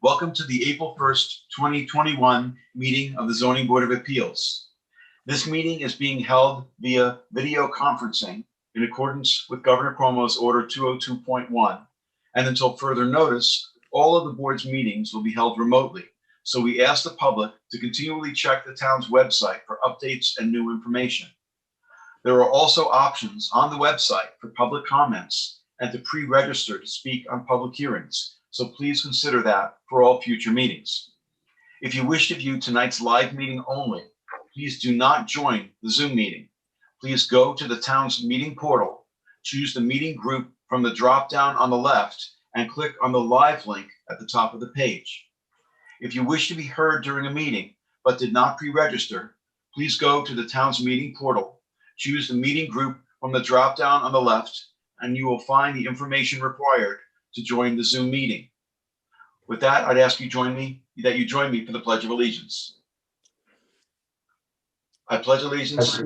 Welcome to the April 1st, 2021 meeting of the Zoning Board of Appeals. This meeting is being held via video conferencing in accordance with Governor Cuomo's Order 202.1, and until further notice, all of the board's meetings will be held remotely. So we ask the public to continually check the town's website for updates and new information. There are also options on the website for public comments and to pre-register to speak on public hearings. So please consider that for all future meetings. If you wish to view tonight's live meeting only, please do not join the Zoom meeting. Please go to the town's meeting portal, choose the meeting group from the drop-down on the left, and click on the live link at the top of the page. If you wish to be heard during a meeting but did not pre-register, please go to the town's meeting portal, choose the meeting group from the drop-down on the left, and you will find the information required to join the Zoom meeting. With that, I'd ask you join me for the Pledge of Allegiance. I pledge allegiance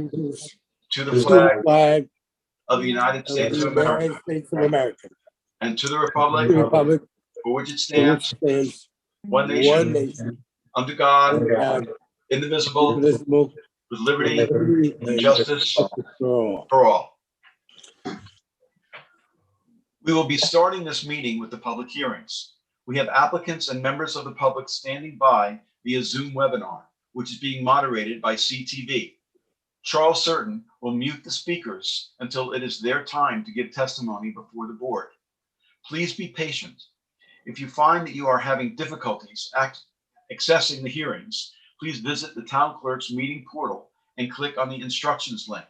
to the flag of the United States of America and to the republic for which it stands, one nation, under God, indivisible, with liberty and justice for all. We will be starting this meeting with the public hearings. We have applicants and members of the public standing by via Zoom webinar, which is being moderated by CTV. Charles Certain will mute the speakers until it is their time to give testimony before the board. Please be patient. If you find that you are having difficulties accessing the hearings, please visit the town clerk's meeting portal and click on the instructions link.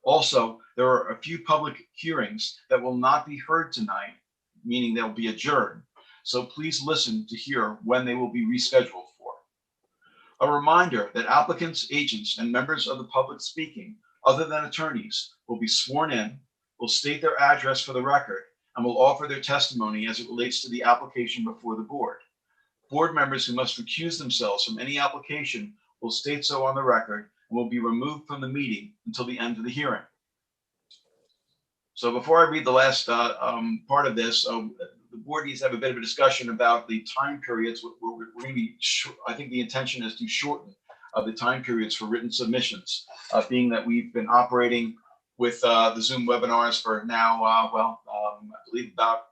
Also, there are a few public hearings that will not be heard tonight, meaning they'll be adjourned. So please listen to hear when they will be rescheduled for. A reminder that applicants, agents, and members of the public speaking, other than attorneys, will be sworn in, will state their address for the record, and will offer their testimony as it relates to the application before the board. Board members who must recuse themselves from any application will state so on the record and will be removed from the meeting until the end of the hearing. So before I read the last part of this, the board needs to have a bit of a discussion about the time periods. We're going to be, I think the intention is to shorten the time periods for written submissions, being that we've been operating with the Zoom webinars for now, I believe about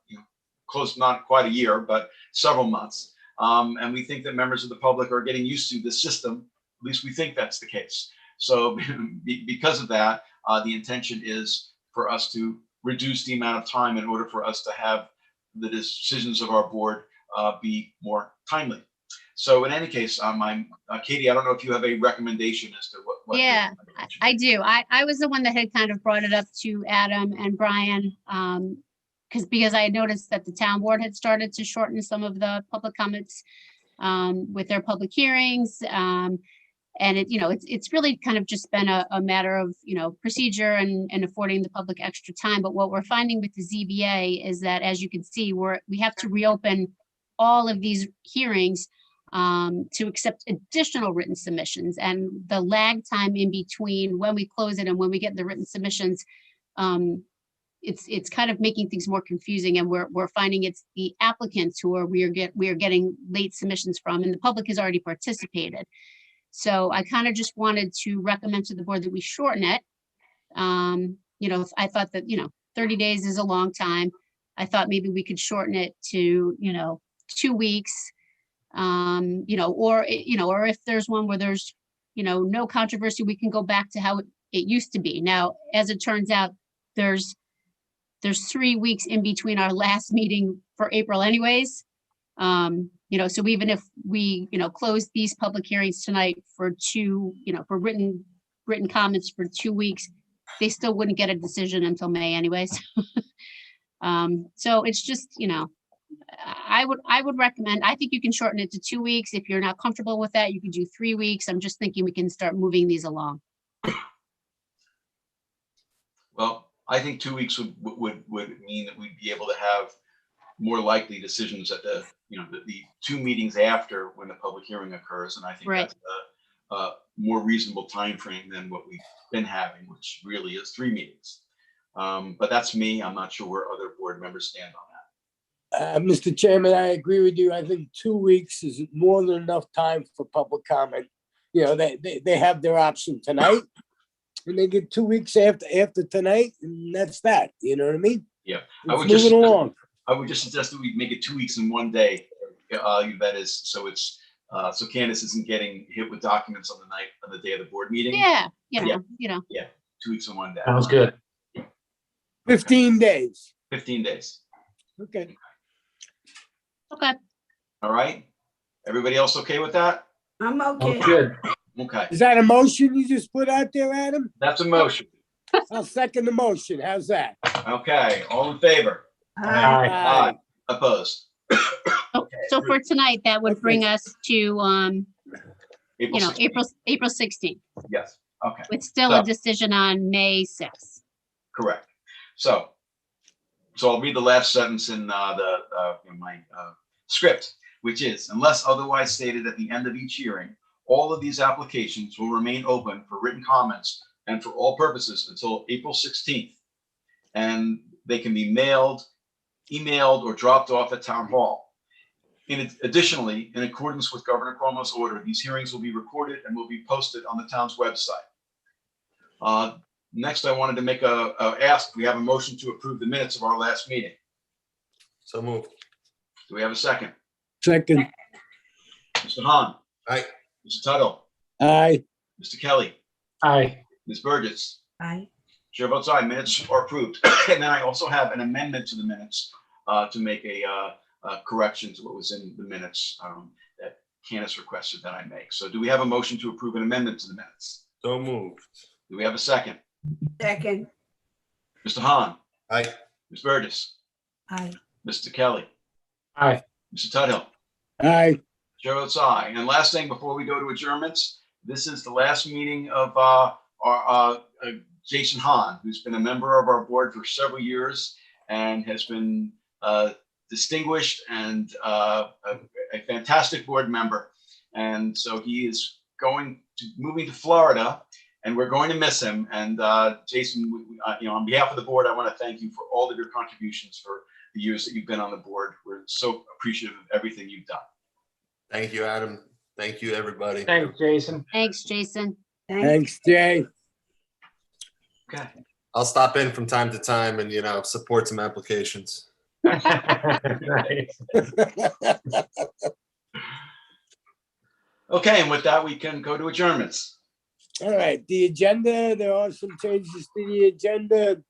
close, not quite a year, but several months. And we think that members of the public are getting used to the system. At least we think that's the case. So because of that, the intention is for us to reduce the amount of time in order for us to have the decisions of our board be more timely. So in any case, Katie, I don't know if you have a recommendation as to what Yeah, I do. I was the one that had kind of brought it up to Adam and Brian because I had noticed that the town board had started to shorten some of the public comments with their public hearings. And it's really kind of just been a matter of, procedure and affording the public extra time. But what we're finding with the ZBA is that, as you can see, we have to reopen all of these hearings to accept additional written submissions, and the lag time in between when we close it and when we get the written submissions, it's kind of making things more confusing, and we're finding it's the applicants who we are getting late submissions from, and the public has already participated. So I kind of just wanted to recommend to the board that we shorten it. I thought that 30 days is a long time. I thought maybe we could shorten it to 2 weeks. Or if there's one where there's, no controversy, we can go back to how it used to be. Now, as it turns out, there's 3 weeks in between our last meeting for April anyways. So even if we, close these public hearings tonight for for written comments for 2 weeks, they still wouldn't get a decision until May anyways. So it's just, I would recommend, I think you can shorten it to 2 weeks. If you're not comfortable with that, you can do 3 weeks. I'm just thinking we can start moving these along. Well, I think 2 weeks would mean that we'd be able to have more likely decisions at the 2 meetings after when the public hearing occurs. And I think Right. That's a more reasonable time frame than what we've been having, which really is 3 meetings. But that's me. I'm not sure where other board members stand on that. Mr. Chairman, I agree with you. I think 2 weeks is more than enough time for public comment. You know, they have their option tonight, and they get 2 weeks after tonight, and that's that. You know what I mean? Yeah. It's moving along. I would just suggest that we make it 2 weeks in one day. That is, so it's, so Candace isn't getting hit with documents on the day of the board meeting. Yeah, Yeah. 2 weeks in one day. Sounds good. 15 days. 15 days. Okay. okay. All right. Everybody else okay with that? I'm Sounds okay. good. Okay. Is that a motion you just put out there, Adam? That's a motion. I'll second the motion. How's that? Okay. All in favor? Aye. Aye. Opposed? So for tonight, that would Okay. bring us to, April 16th. April 16th, Yes. Okay. with still a So- decision on May 6th. Correct. So I'll read the last sentence in my script, which is, unless otherwise stated at the end of each hearing, all of these applications will remain open for written comments and for all purposes until April 16th. And they can be mailed, emailed, or dropped off at Town Hall. Additionally, in accordance with Governor Cuomo's order, these hearings will be recorded and will be posted on the town's website. Next, I wanted to make ask, we have a motion to approve the minutes of our last meeting. So moved. Do we have a second? Second. Mr. Hahn? Aye. Mr. Tuttle? Aye. Mr. Kelly? Aye. Ms. Burgess? Aye. Chair votes aye, minutes are approved. And then I also have an amendment to the minutes to make a correction to what was in the minutes that Candace requested that I make. So do we have a motion to approve an amendment to the minutes? So moved. Do we have a second? Second. Mr. Hahn? Aye. Ms. Burgess? Aye. Mr. Kelly? Aye. Mr. Tuthill? Aye. Chair votes aye. And last thing before we go to adjournments, this is the last meeting of our Jason Hahn, who's been a member of our board for several years and has been distinguished and a fantastic board member. And so he is moving to Florida, and we're going to miss him. And Jason, on behalf of the board, I want to thank you for all of your contributions for the years that you've been on the board. We're so appreciative of everything you've done. Thank you, Adam. Thank you, everybody. Thanks, Jason. Thanks, Jason. Thanks, Jay. Okay. I'll stop in from time to time and, support some applications. Nice. Okay, and with that, we can go to adjournments. All right, the agenda, there are some changes to the agenda.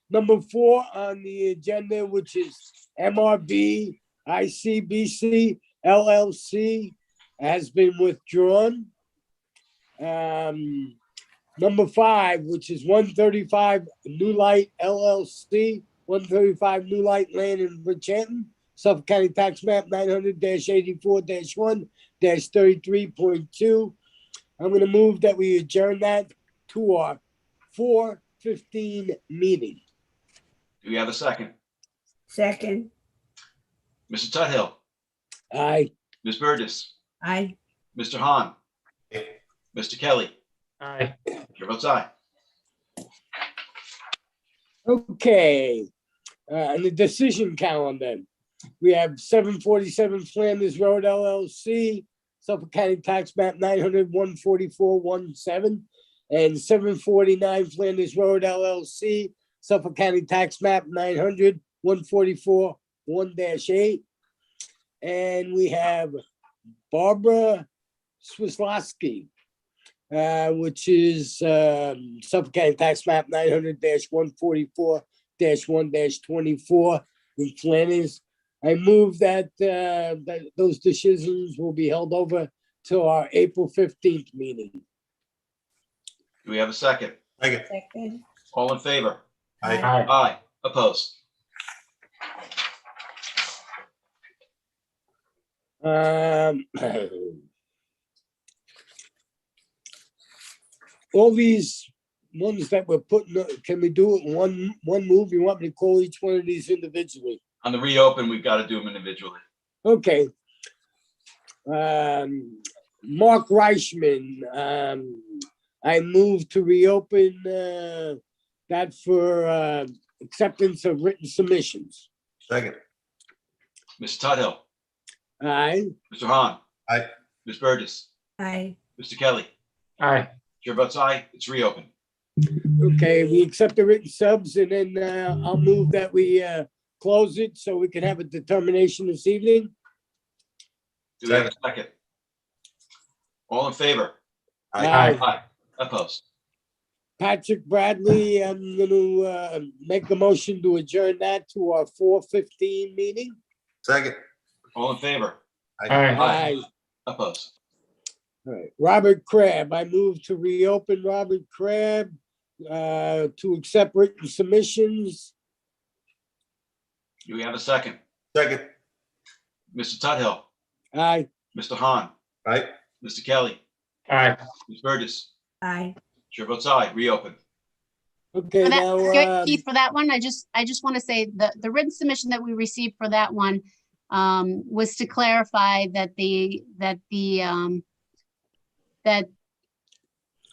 Number 4 on the agenda, which is MRB ICBC LLC, has been withdrawn. Number 5, which is 135 New Light LLC, 135 New Light Land in Bridgehampton, Suffolk County Tax Map 900-84-1-33.2. I'm going to move that we adjourn that to our 4:15 meeting. Do we have a second? Second. Mr. Tuthill, Aye. Ms. Burgess, Aye. Mr. Hahn, Mr. Kelly, Aye. chair votes aye. Okay. On the decision calendar, we have 747 Flanders Road LLC, Suffolk County Tax Map 900-144-17, and 749 Flanders Road LLC, Suffolk County Tax Map 900-144-1-8. And we have Barbara Swislowski, which is Suffolk County Tax Map 900-144-1-24 in Flanders. I move that those decisions will be held over to our April 15th meeting. Do we have a second? Second. Second. All in favor? Aye. Aye. Aye. Opposed? All these ones that we're putting, can we do it in one move? You want me to call each one of these individually? On the reopen, we've got to do them individually. Okay. Mark Reichman, I move to reopen that for acceptance of written submissions. Second. Mr. Tudhill, Aye. Mr. Hahn. Aye. Ms. Burgess, Aye. Mr. Kelly. Aye. Chair votes aye, it's reopened. Okay, we accept the written subs and then I'll move that we close it so we can have a determination this evening. Do we have a second? All in favor? Aye. Aye. Opposed? Patrick Bradley, I'm gonna make a motion to adjourn that to our 4:15 meeting. Second. All in favor? Aye. Aye. Opposed? All right, Robert Crabb, I move to reopen Robert Crabb to accept written submissions. Do we have a second? Second. Mr. Tudhill, Aye. Mr. Hahn, Aye. Mr. Kelly, Aye. Ms. Burgess. Aye. Chair votes aye, reopened. Okay, For now, that, Keith, for that one, I just want to say the written submission that we received for that one was to clarify that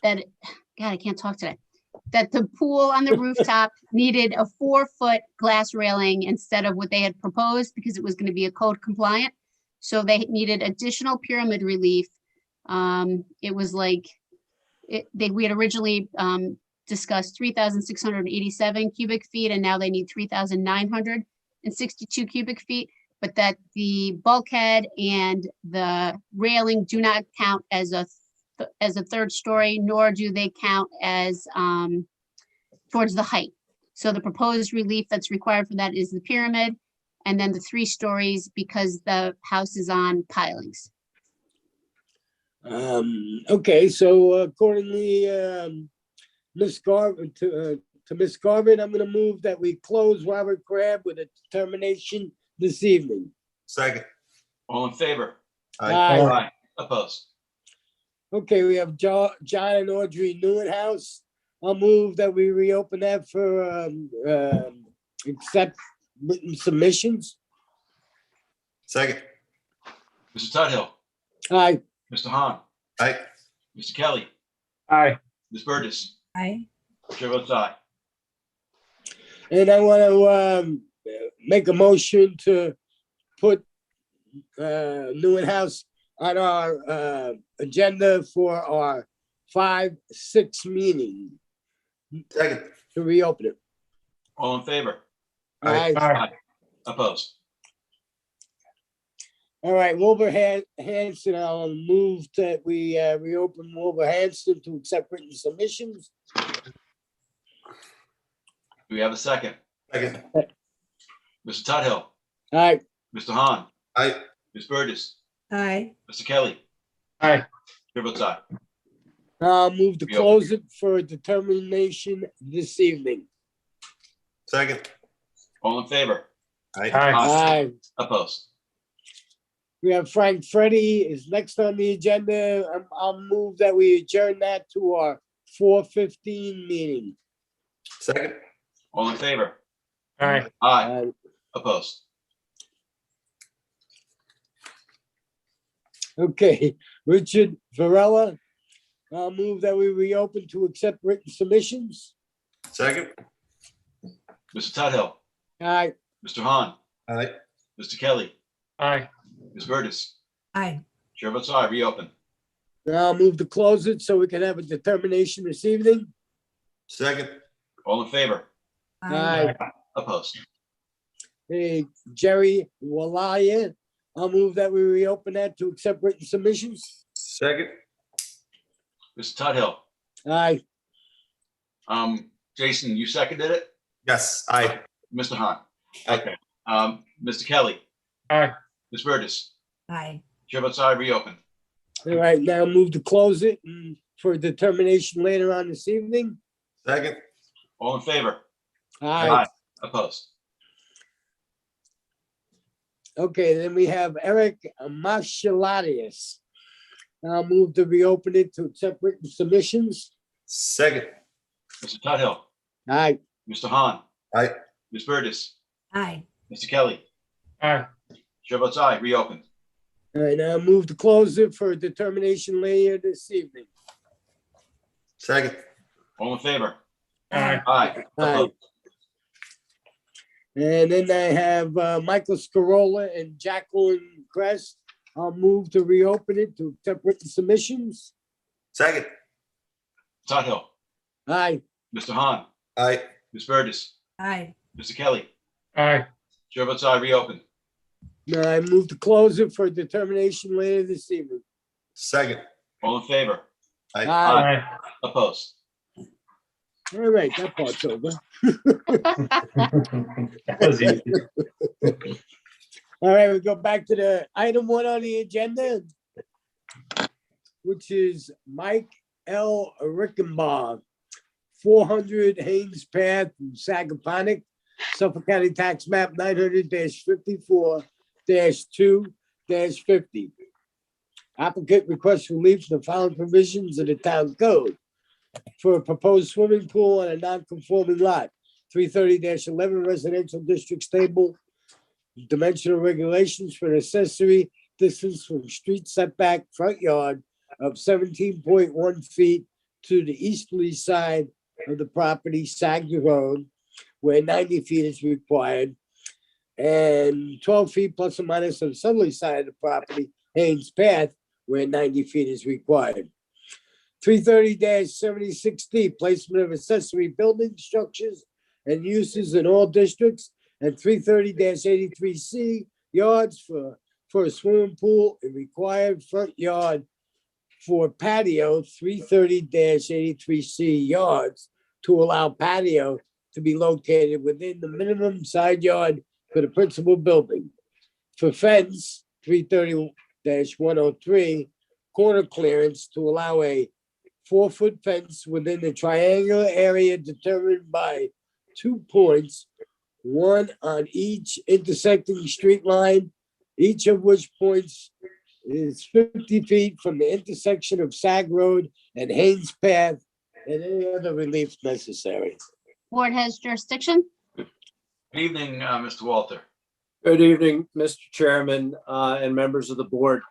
God, I can't talk today. That the pool on the rooftop needed a 4-foot glass railing instead of what they had proposed because it was going to be a code compliant. So they needed additional pyramid relief. It was like, we had originally discussed 3,687 cubic feet, and now they need 3,962 cubic feet, but that the bulkhead and the railing do not count as a third story, nor do they count as towards the height. So the proposed relief that's required for that is the pyramid, and then the 3 stories because the house is on pilings. okay, so accordingly, Ms. Garvin, to Ms. Garvin, I'm gonna move that we close Robert Crabb with a determination this evening. Second. All in favor? Aye. Aye. Opposed? Okay, we have John and Audrey Newenhouse. I'll move that we reopen that for accept written submissions. Second. Mr. Tudhill, Aye. Mr. Hahn, Aye. Mr. Kelly, Aye. Ms. Burgess. Aye. Chair votes aye. And I want to make a motion to put Newenhouse on our agenda for our 5-6 meeting Second. to reopen it. All in favor? Aye. Aye. Opposed? All right, Wolverhampton, I'll move that we reopen Wolverhampton to accept written submissions. Do we have a second? Second. Mr. Tudhill, Aye. Mr. Hahn, Aye. Ms. Burgess, Aye. Mr. Kelly. Aye. Chair votes aye. I'll move to Yeah. close it for a determination this evening. Second. All in favor? Aye. Aye. Aye. Opposed? We have Frank Freddy is next on the agenda. I'll move that we adjourn that to our 4:15 meeting. Second. All in favor? Aye. Aye. Opposed? Okay, Richard Varela, I'll move that we reopen to accept written submissions. Second. Mr. Tudhill, Aye. Mr. Hahn, Aye. Mr. Kelly, Aye. Ms. Burgess. Aye. Chair votes aye, reopen. I'll move to close it so we can have a determination this evening. Second. All in favor? Aye. Opposed? Hey, Jerry Walaya, I'll move that we reopen that to accept written submissions. Second. Mr. Tudhill, Aye. Jason, you seconded it? Yes. Aye. Mr. Hahn? Aye. Okay. Mr. Kelly, Aye. Ms. Burgess. Aye. Chair votes aye, reopen. All right, now move to close it and for a determination later on this evening. Second. All in favor? Aye. Opposed? Okay, then we have Eric Maschaladius. I'll move to reopen it to accept written submissions. Second. Mr. Tudhill, Aye. Mr. Hahn, Aye. Ms. Burgess, Aye. Mr. Kelly. Aye. Chair votes aye, reopen. All right, now move to close it for a determination later this evening. Second. All in favor? Aye. Aye. Aye. Opposed? And then I have Michael Scarola and Jacqueline Crest. I'll move to reopen it to accept written submissions. Second. Todd Hill, Aye. Mr. Hahn, Aye. Ms. Burgess, Aye. Mr. Kelly. Aye. Chair votes aye, reopen. Now I move to close it for determination later this evening. Second. All in favor? Aye. Aye. Aye. Opposed? All right, that part's over. That was easy. All right, we go back to the item 1 on the agenda, which is Mike L. Rickenbaugh, 400 Haynes Path, Sagaponic, Suffolk County Tax Map 900-54-2-50. Applicant requests relief from the following provisions of the town code for a proposed swimming pool on a non-conforming lot, 330-11 residential districts table, dimensional regulations for an accessory distance from street setback front yard of 17.1 feet to the easterly side of the property, Sag Road, where 90 feet is required, and 12 feet plus or minus on the southerly side of the property, Haynes Path, where 90 feet is required. 330-76D, placement of accessory building structures and uses in all districts, and 330-83C, yards for a swimming pool and required front yard for patio, 330-83C yards to allow patio to be located within the minimum side yard for the principal building. For fence, 330-103, corner clearance to allow a 4-foot fence within the triangular area determined by 2 points, one on each intersecting street line, each of which points is 50 feet from the intersection of Sag Road and Haynes Path, and any other relief necessary. Board has jurisdiction. Good evening, Mr. Walter. Good evening, Mr. Chairman, and members of the board.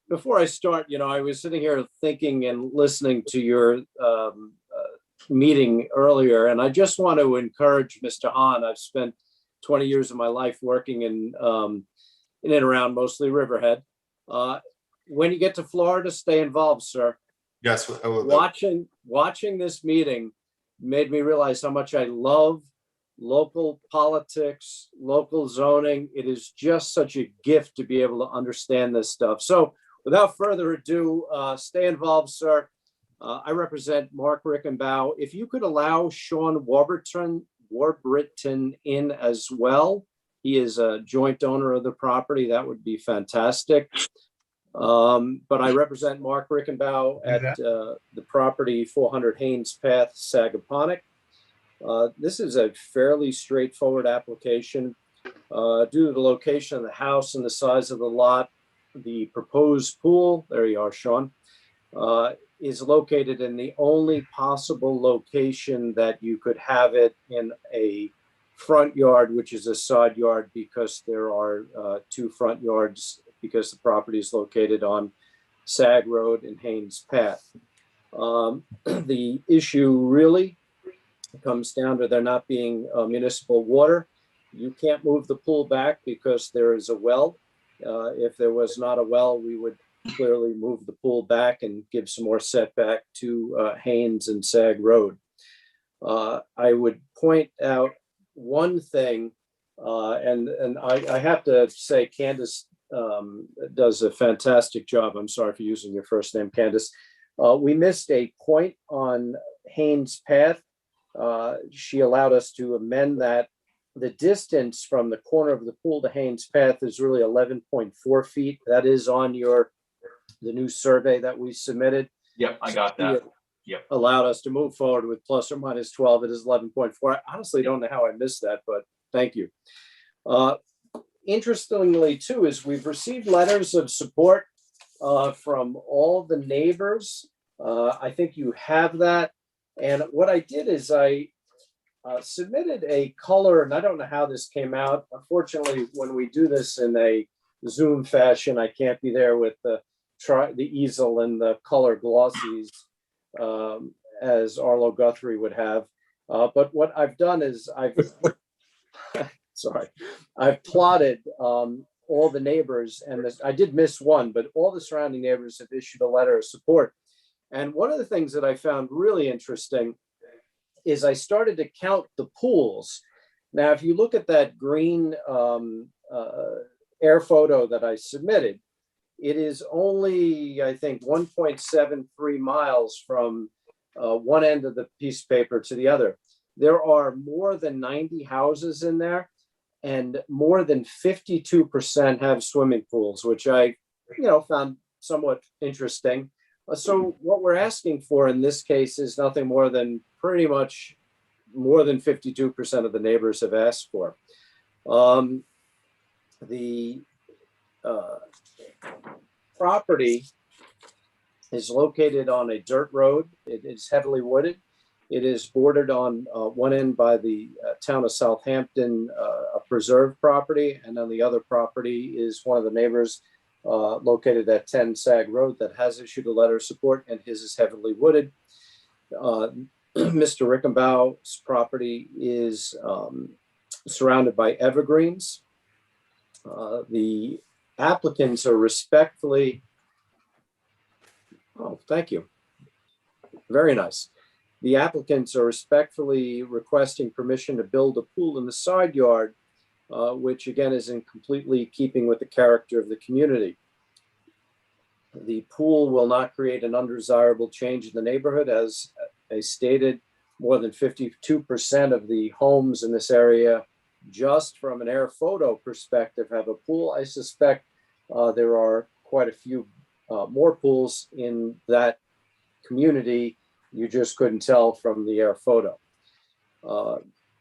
Before I start, I was sitting here thinking and listening to your meeting earlier, and I just want to encourage Mr. Hahn. I've spent 20 years of my life working in and around mostly Riverhead. When you get to Florida, stay involved, sir. Yes. Watching this meeting made me realize how much I love local politics, local zoning. It is just such a gift to be able to understand this stuff. So without further ado, stay involved, sir. I represent Mark Rickenbaugh. If you could allow Sean Warburton in as well. He is a joint owner of the property. That would be fantastic. But I represent Mark Rickenbaugh at the property 400 Haynes Path, Sagaponic. This is a fairly straightforward application. Due to the location of the house and the size of the lot, the proposed pool, there you are, Sean, is located in the only possible location that you could have it in a front yard, which is a side yard, because there are 2 front yards because the property is located on Sag Road and Haynes Path. The issue really comes down to there not being municipal water. You can't move the pool back because there is a well. If there was not a well, we would clearly move the pool back and give some more setback to Haynes and Sag Road. I would point out one thing, and I have to say Candace does a fantastic job. I'm sorry for using your first name, Candace. We missed a point on Haynes Path. She allowed us to amend that. The distance from the corner of the pool to Haynes Path is really 11.4 feet. That is on the new survey that we submitted. Yep, I got that. Yep. Allowed us to move forward with plus or minus 12. It is 11.4. I honestly don't know how I missed that, but thank you. Interestingly, too, is we've received letters of support from all the neighbors. I think you have that. And what I did is I submitted a color, and I don't know how this came out. Unfortunately, when we do this in a Zoom fashion, I can't be there with the easel and the color glossies as Arlo Guthrie would have. But what I've done is I've sorry, I've plotted all the neighbors, and I did miss one, but all the surrounding neighbors have issued a letter of support. And one of the things that I found really interesting is I started to count the pools. Now, if you look at that green air photo that I submitted, it is only, I think, 1.73 miles from one end of the piece of paper to the other. There are more than 90 houses in there, and more than 52% have swimming pools, which I, found somewhat interesting. So what we're asking for in this case is nothing more than pretty much more than 52% of the neighbors have asked for. The property is located on a dirt road. It is heavily wooded. It is bordered on one end by the town of Southampton, a preserved property, and on the other property is one of the neighbors located at 10 Sag Road that has issued a letter of support, and his is heavily wooded. Mr. Rickenbaugh's property is surrounded by evergreens. The applicants are respectfully, oh, thank you. Very nice. The applicants are respectfully requesting permission to build a pool in the side yard, which again is in completely keeping with the character of the community. The pool will not create an undesirable change in the neighborhood. As I stated, more than 52% of the homes in this area, just from an air photo perspective, have a pool. I suspect there are quite a few more pools in that community. You just couldn't tell from the air photo.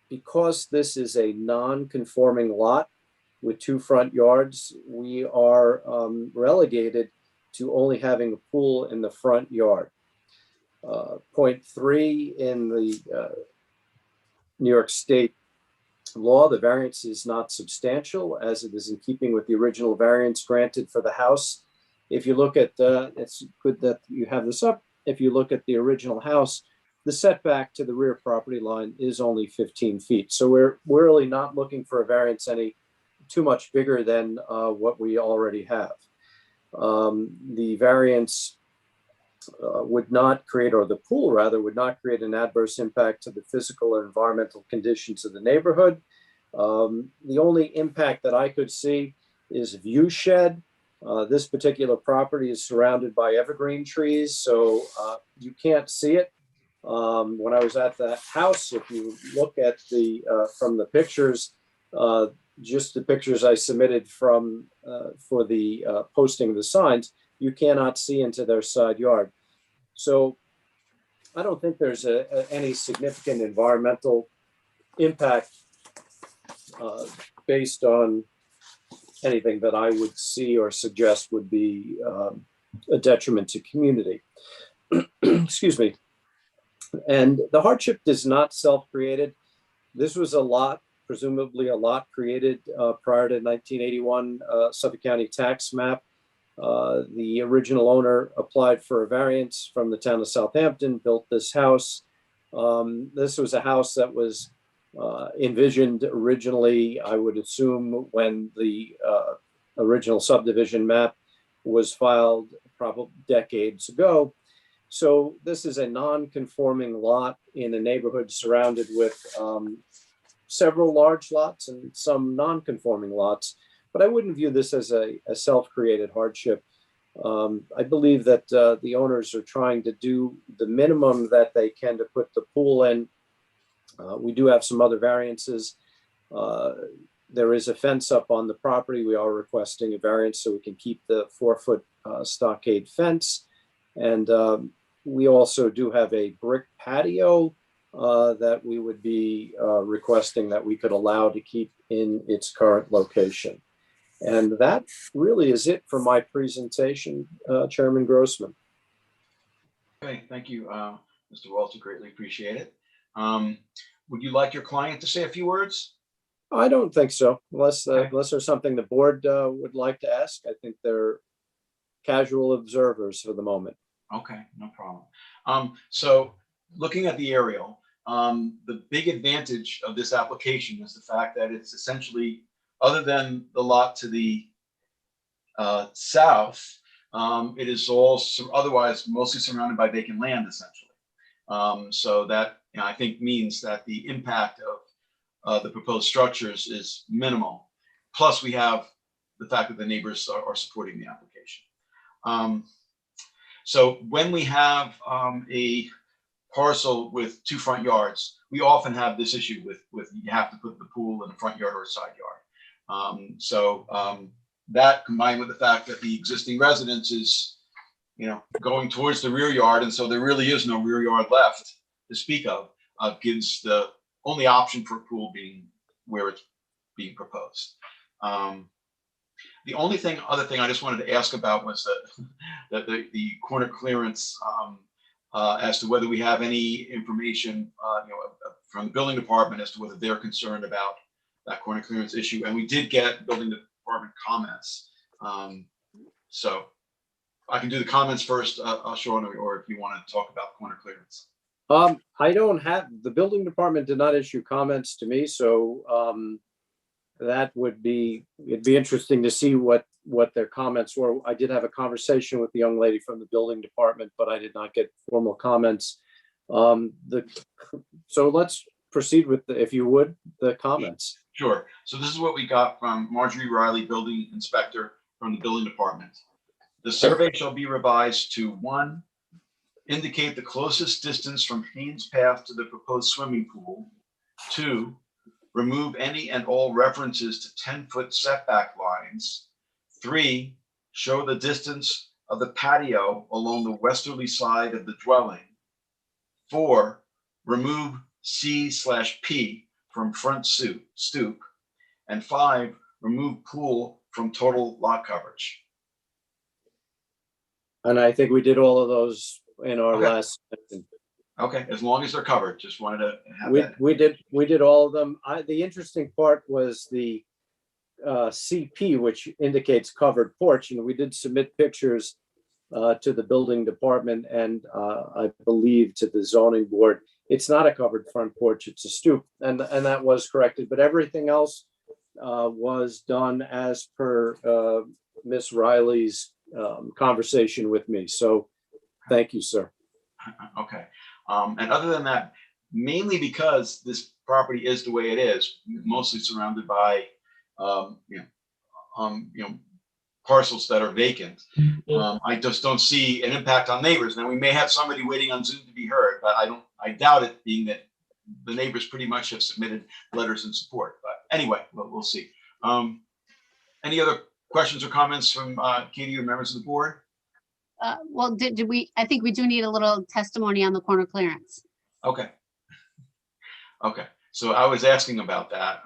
Because this is a non-conforming lot with 2 front yards, we are relegated to only having a pool in the front yard. Point 3 in the New York State law, the variance is not substantial, as it is in keeping with the original variance granted for the house. If you look at, it's good that you have this up. If you look at the original house, the setback to the rear property line is only 15 feet. So we're really not looking for a variance any too much bigger than what we already have. The variance would not create, or the pool rather, would not create an adverse impact to the physical or environmental conditions of the neighborhood. The only impact that I could see is view shed. This particular property is surrounded by evergreen trees, so you can't see it. When I was at the house, if you look at the from the pictures, just the pictures I submitted from for the posting of the signs, you cannot see into their side yard. So I don't think there's any significant environmental impact based on anything that I would see or suggest would be a detriment to community. Excuse me. And the hardship is not self-created. This was a lot, presumably a lot created prior to 1981 Suffolk County tax map. The original owner applied for a variance from the town of Southampton, built this house. This was a house that was envisioned originally, I would assume, when the original subdivision map was filed probably decades ago. So this is a non-conforming lot in a neighborhood surrounded with several large lots and some non-conforming lots. But I wouldn't view this as a self-created hardship. I believe that the owners are trying to do the minimum that they can to put the pool in. We do have some other variances. There is a fence up on the property. We are requesting a variance so we can keep the 4-foot stockade fence. And we also do have a brick patio that we would be requesting that we could allow to keep in its current location. And that really is it for my presentation, Chairman Grossman. Okay, thank you, Mr. Walter. Greatly appreciate it. Would you like your client to say a few words? I don't think so, unless Okay. unless there's something the board would like to ask. I think they're casual observers for the moment. Okay, no problem. So looking at the aerial, The big advantage of this application is the fact that it's essentially, other than the lot to the south, it is all otherwise mostly surrounded by vacant land, essentially. So that, I think, means that the impact of the proposed structures is minimal. Plus, we have the fact that the neighbors are supporting the application. So when we have a parcel with 2 front yards, we often have this issue with you have to put the pool in the front yard or a side yard. That combined with the fact that the existing residence is, going towards the rear yard, and so there really is no rear yard left to speak of, gives the only option for a pool being where it's being proposed. The only other thing I just wanted to ask about was the corner clearance, as to whether we have any information, from the building department as to whether they're concerned about that corner clearance issue. And we did get building department comments. So I can do the comments first, Sean, or if you want to talk about corner clearance. I don't have, the building department did not issue comments to me, so that would be, it'd be interesting to see what their comments were. I did have a conversation with the young lady from the building department, but I did not get formal comments. So let's proceed with, if you would, the comments. Sure. So this is what we got from Marjorie Riley, building inspector from the building department. The survey shall be revised to 1, indicate the closest distance from Haynes Path to the proposed swimming pool. 2, remove any and all references to 10-foot setback lines. 3, show the distance of the patio along the westerly side of the dwelling. 4, remove C/P from front stoop. And 5, remove pool from total lot coverage. And I think we did all of those in our Okay. last. Okay, as long as they're covered, just wanted to have that. We did all of them. The interesting part was the CP, which indicates covered porch, and we did submit pictures to the building department and I believe to the zoning board. It's not a covered front porch, it's a stoop, and that was corrected, but everything else was done as per Miss Riley's conversation with me. So thank you, sir. Okay. And other than that, mainly because this property is the way it is, mostly surrounded by, parcels that are vacant. I just don't see an impact on neighbors. Now, we may have somebody waiting on Zoom to be heard, but I doubt it, being that the neighbors pretty much have submitted letters in support. But anyway, we'll see. Any other questions or comments from Katie or members of the board? Well, did we, I think we do need a little testimony on the corner clearance. Okay. Okay, so I was asking about that.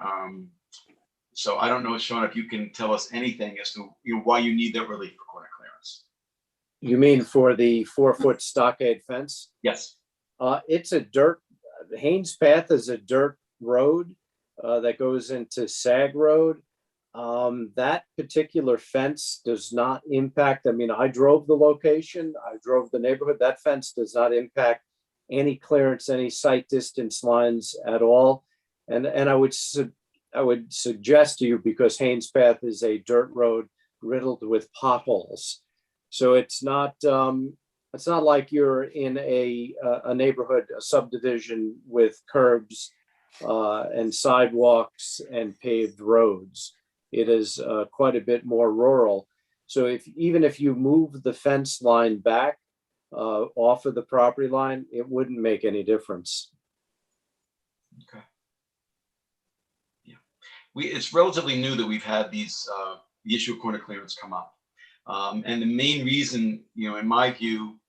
So I don't know, Sean, if you can tell us anything as to why you need that relief for corner clearance. You mean for the 4-foot stockade fence? Yes. It's a dirt, Haynes Path is a dirt road that goes into Sag Road. That particular fence does not impact, I mean, I drove the location, I drove the neighborhood. That fence does not impact any clearance, any sight distance lines at all. And I would suggest to you, because Haynes Path is a dirt road riddled with potholes. So it's not like you're in a neighborhood, a subdivision with curbs and sidewalks and paved roads. It is quite a bit more rural. So even if you move the fence line back off of the property line, it wouldn't make any difference. Okay. Yeah, it's relatively new that we've had these the issue of corner clearance come up, and the main reason, in my view,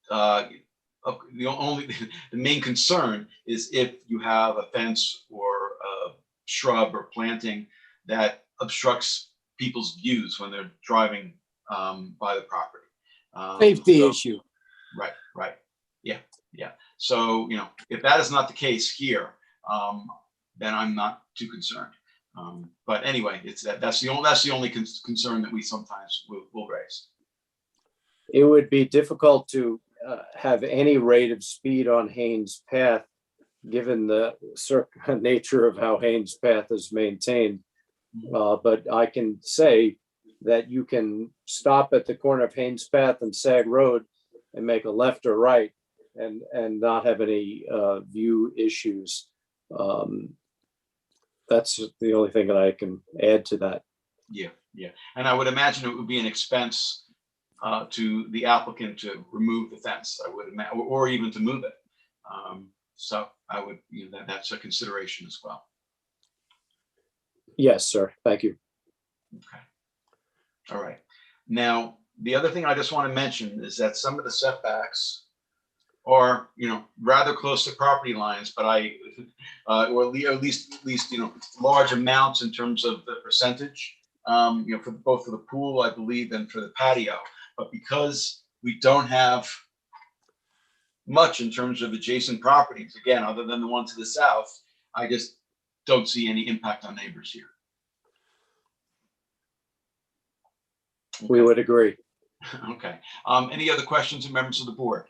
the main concern is if you have a fence or a shrub or planting that obstructs people's views when they're driving by the property. Safety So- issue. Right. Yeah. So, if that is not the case here, then I'm not too concerned. But anyway, that's the only concern that we sometimes will raise. It would be difficult to have any rate of speed on Haynes Path given the nature of how Haynes Path is maintained. But I can say that you can stop at the corner of Haynes Path and Sag Road and make a left or right and not have any view issues. That's the only thing that I can add to that. Yeah, yeah. And I would imagine it would be an expense to the applicant to remove the fence, I would imagine, or even to move it. So I would, that's a consideration as well. Yes, sir. Thank you. Okay. All right. Now, the other thing I just want to mention is that some of the setbacks are, rather close to property lines, but or at least, large amounts in terms of the percentage, for both for the pool, I believe, and for the patio. But because we don't have much in terms of adjacent properties, again, other than the one to the south, I just don't see any impact on neighbors here. We would agree. Okay. Any other questions from members of the board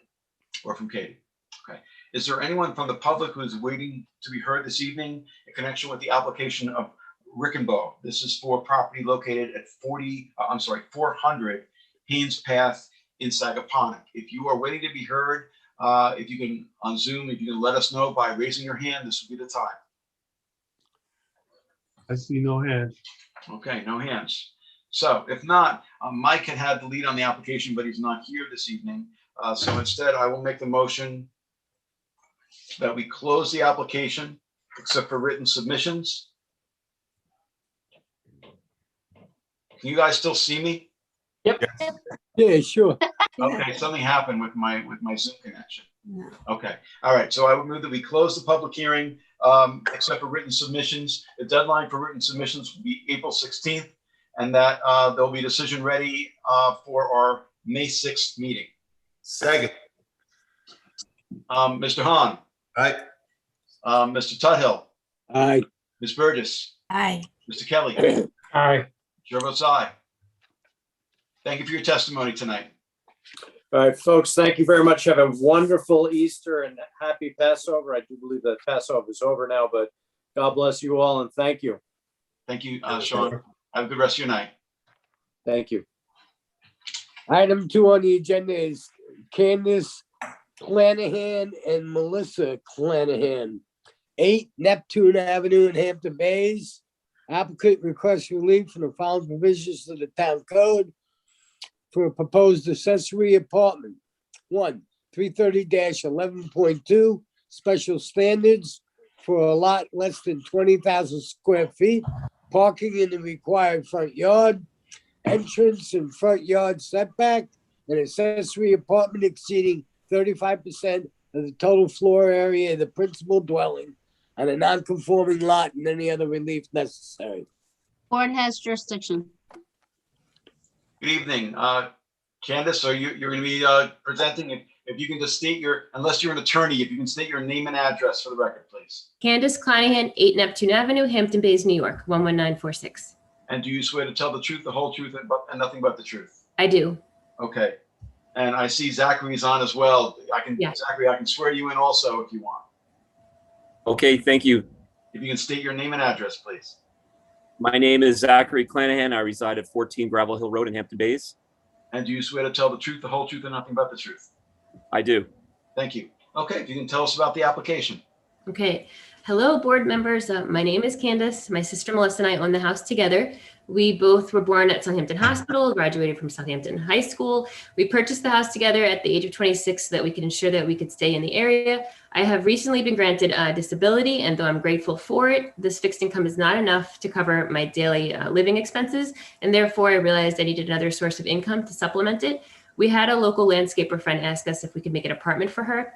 or from Katie? Okay. Is there anyone from the public who is waiting to be heard this evening in connection with the application of Rickenbow? This is for property located at 400 Haynes Path in Sagaponack. If you are waiting to be heard, if you can on Zoom, if you can let us know by raising your hand, this will be the time. I see no hands. Okay, no hands. So if not, Mike had the lead on the application, but he's not here this evening. So instead, I will make the motion that we close the application except for written submissions. Can you guys still see me? Yeah, sure. Okay, something happened with my Zoom connection. No. Okay, all right. So I would move that we close the public hearing except for written submissions. The deadline for written submissions will be April 16th, and that there'll be a decision ready for our May 6th meeting. Second. Mr. Hahn, Aye. Mr. Tuthill, Aye. Ms. Burgess, Aye. Mr. Kelly, Aye. Chair votes aye. Thank you for your testimony tonight. All right, folks, thank you very much. Have a wonderful Easter and happy Passover. I do believe that Passover is over now, but God bless you all and thank you. Thank you, Sean. Have a good rest of your night. Thank you. Item 2 on the agenda is Candace Clanahan and Melissa Clanahan, 8 Neptune Avenue in Hampton Bays. Applicant requests relief from the following provisions of the town code for a proposed accessory apartment. 1, 330-11.2, special standards for a lot less than 20,000 square feet, parking in the required front yard, entrance and front yard setback, an accessory apartment exceeding 35% of the total floor area of the principal dwelling on a non-conforming lot and any other relief necessary. Board has jurisdiction. Good evening. Candace, so you're going to be presenting. If you can just state unless you're an attorney, if you can state your name and address for the record, please. Candace Clanahan, 8 Neptune Avenue, Hampton Bays, New York, 11946. And do you swear to tell the truth, the whole truth, and nothing but the truth? I do. Okay. And I see Zachary's on as well. Yeah. Zachary, I can swear you in also if you want. Okay, thank you. If you can state your name and address, please. My name is Zachary Clanahan. I reside at 14 Gravel Hill Road in Hampton Bays. And do you swear to tell the truth, the whole truth, and nothing but the truth? I do. Thank you. Okay, if you can tell us about the application. Okay. Hello, board members. My name is Candace. My sister Melissa and I own the house together. We both were born at Southampton Hospital, graduated from Southampton High School. We purchased the house together at the age of 26 so that we could ensure that we could stay in the area. I have recently been granted a disability, and though I'm grateful for it, this fixed income is not enough to cover my daily living expenses, and therefore I realized I needed another source of income to supplement it. We had a local landscaper friend ask us if we could make an apartment for her.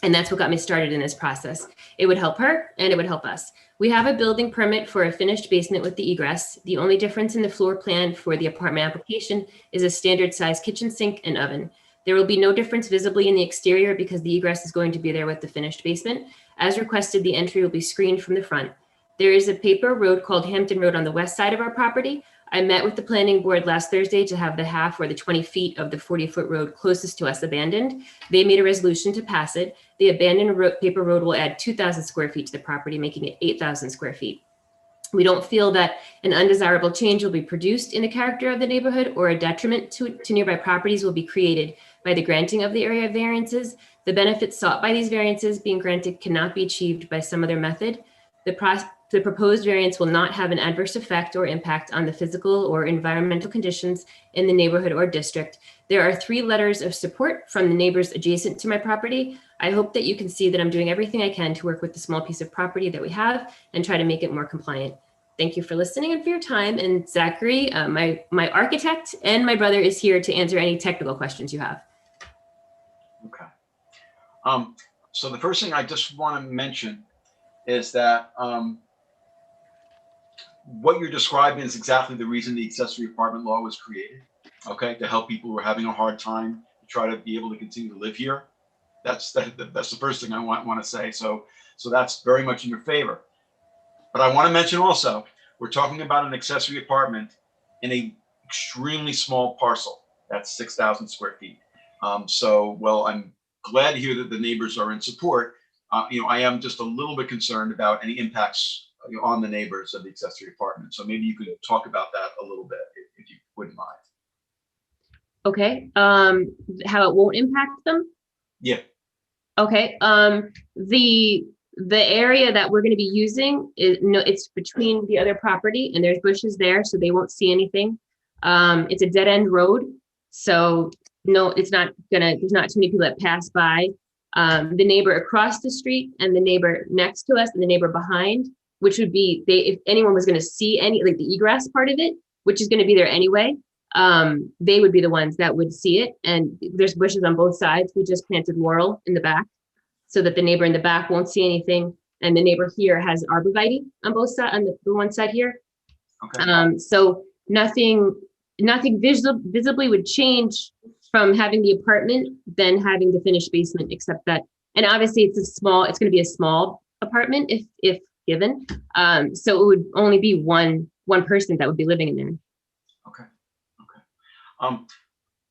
And that's what got me started in this process. It would help her and it would help us. We have a building permit for a finished basement with the egress. The only difference in the floor plan for the apartment application is a standard size kitchen sink and oven. There will be no difference visibly in the exterior because the egress is going to be there with the finished basement. As requested, the entry will be screened from the front. There is a paper road called Hampton Road on the west side of our property. I met with the planning board last Thursday to have the half or the 20 feet of the 40-foot road closest to us abandoned. They made a resolution to pass it. The abandoned paper road will add 2,000 square feet to the property, making it 8,000 square feet. We don't feel that an undesirable change will be produced in the character of the neighborhood or a detriment to nearby properties will be created by the granting of the area variances. The benefits sought by these variances being granted cannot be achieved by some other method. The proposed variance will not have an adverse effect or impact on the physical or environmental conditions in the neighborhood or district. There are 3 letters of support from the neighbors adjacent to my property. I hope that you can see that I'm doing everything I can to work with the small piece of property that we have and try to make it more compliant. Thank you for listening and for your time. And Zachary, my architect, and my brother is here to answer any technical questions you have. Okay. So the first thing I just want to mention is that what you're describing is exactly the reason the accessory apartment law was created. Okay, to help people who are having a hard time to try to be able to continue to live here. That's the first thing I want to say. So that's very much in your favor. But I want to mention also, we're talking about an accessory apartment in a extremely small parcel. That's 6,000 square feet. Well, I'm glad to hear that the neighbors are in support. I am just a little bit concerned about any impacts on the neighbors of the accessory apartment. So maybe you could talk about that a little bit, if you wouldn't mind. Okay, how it won't impact them? Yeah. Okay, the area that we're going to be using is it's between the other property and there's bushes there, so they won't see anything. It's a dead end road, so no, it's not there's not too many people that pass by. The neighbor across the street and the neighbor next to us and the neighbor behind, which would be if anyone was going to see any, like the egress part of it, which is going to be there anyway, they would be the ones that would see it. And there's bushes on both sides. We just planted laurel in the back so that the neighbor in the back won't see anything. And the neighbor here has arborvitae on both sides, on the one side here. Okay. So nothing visibly would change from having the apartment than having the finished basement, except that, and obviously it's going to be a small apartment if given. So it would only be one person that would be living in there. Okay.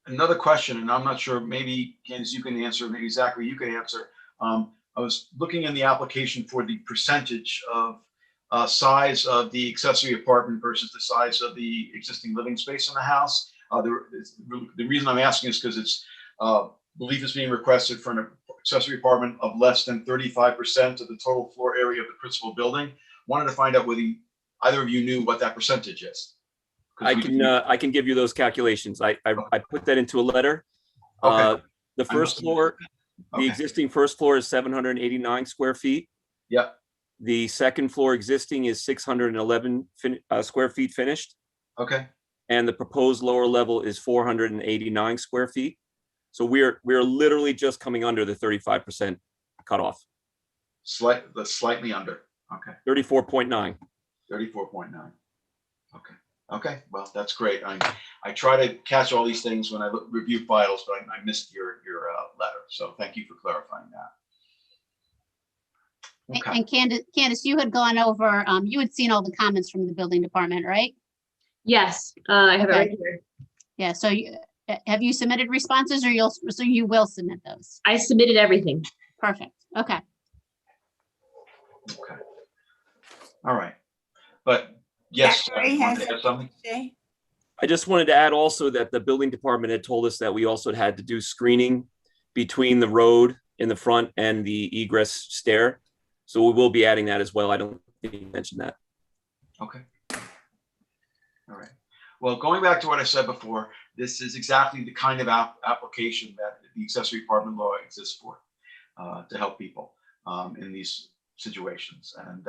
Another question, and I'm not sure, maybe Candace, you can answer, maybe Zachary, you can answer. I was looking in the application for the percentage of size of the accessory apartment versus the size of the existing living space in the house. The reason I'm asking is because it's belief is being requested for an accessory apartment of less than 35% of the total floor area of the principal building. Wanted to find out whether either of you knew what that percentage is. I can give you those calculations. I put that into a letter. Okay. The first floor, the Okay. existing first floor is 789 square feet. Yep. The second floor existing is 611 square feet finished. Okay. And the proposed lower level is 489 square feet. So we're literally just coming under the 35% cutoff. Slightly under. Okay. 34.9. 34.9. Okay. Okay. Well, that's great. I try to catch all these things when I review files, but I missed your letter. So thank you for clarifying that. Okay. And Candace, you had gone over, you had seen all the comments from the building department, right? Yes, I have it right here. Yeah, so have you submitted responses or you will submit those? I submitted everything. Perfect, okay. Okay. All right. But yes, Zachary you want has to add something? Say, I just wanted to add also that the building department had told us that we also had to do screening between the road in the front and the egress stair. So we will be adding that as well. I don't think you mentioned that. Okay. All right. Well, going back to what I said before, this is exactly the kind of application that the accessory apartment law exists for, to help people in these situations. And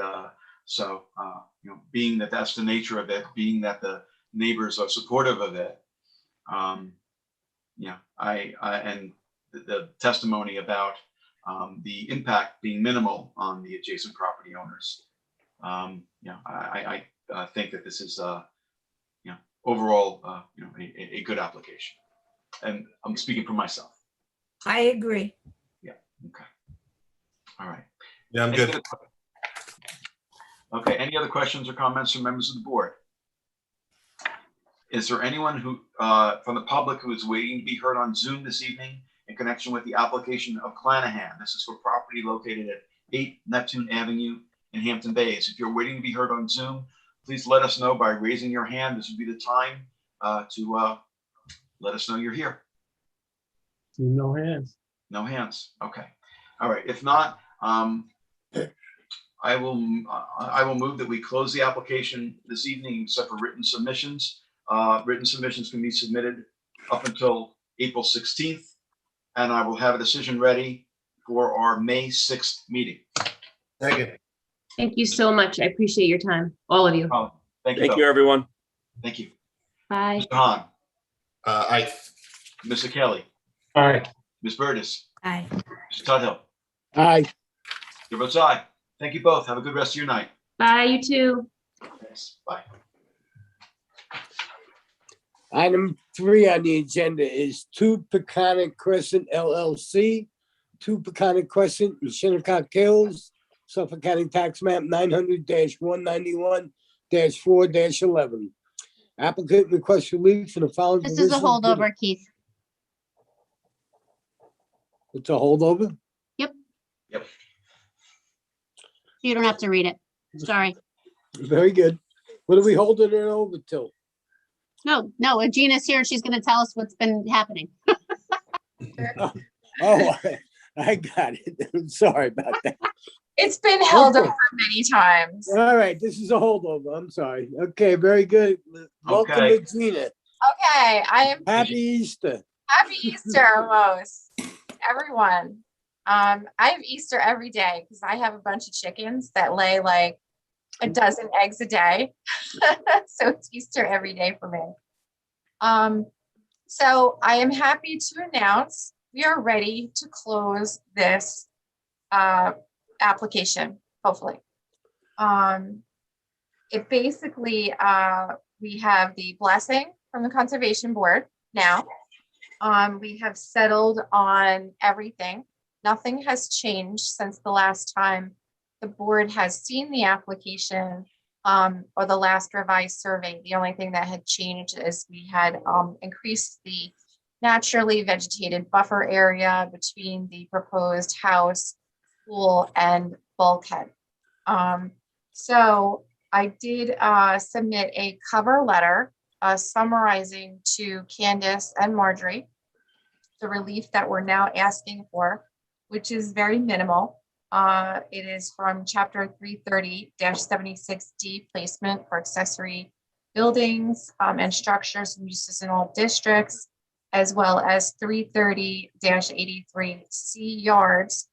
being that that's the nature of it, being that the neighbors are supportive of it, and the testimony about the impact being minimal on the adjacent property owners. I think that this is overall a good application, and I'm speaking for myself. I agree. Yeah. Okay. All right. Yeah, I'm good. Okay. Any other questions or comments from members of the board? Is there anyone who, from the public who is waiting to be heard on Zoom this evening in connection with the application of Clanahan? This is for property located at 8 Neptune Avenue in Hampton Bays. If you're waiting to be heard on Zoom, please let us know by raising your hand. This would be the time to let us know you're here. No hands. No hands. Okay. All right. If not, I will move that we close the application this evening except for written submissions. Written submissions can be submitted up until April 16th, and I will have a decision ready for our May 6th meeting. Second. Thank you so much. I appreciate your time, all of you. Thank you. Thank Bill. you, everyone. Thank you. Bye. Mr. Hahn, Aye. Mr. Kelly, Aye. Ms. Burgess, Aye. Mr. Tudhill. Aye. Your vote's aye. Thank you both. Have a good rest of your night. Bye, you too. Thanks. Bye. Item 3 on the agenda is 2 Peconic Crescent LLC, 2 Peconic Crescent in Shinnecock Hills, Suffolk County Tax Map 900-191-4-11. Applicant requests relief from the following. This is a provisions. holdover, Keith. It's a holdover? You don't have to read it. Sorry. Very good. What are we holding it over till? No, Gina's here and she's going to tell us what's been happening. Oh, I got it. I'm sorry about that. It's been held Okay. over many times. All right, this is a holdover. I'm sorry. Okay, very good. Welcome Okay. to Gina. Okay, I am Happy Easter. happy Easter, most everyone. I have Easter every day because I have a bunch of chickens that lay like a dozen eggs a day. So it's Easter every day for me. So I am happy to announce we are ready to close this application, hopefully. It basically, we have the blessing from the Conservation Board now. We have settled on everything. Nothing has changed since the last time the board has seen the application or the last revised survey. The only thing that had changed is we had increased the naturally vegetated buffer area between the proposed house, pool, and bulkhead. So I did submit a cover letter summarizing to Candace and Marjorie the relief that we're now asking for, which is very minimal. It is from chapter 330-76D placement for accessory buildings and structures and uses in all districts, as well as 330-83C yards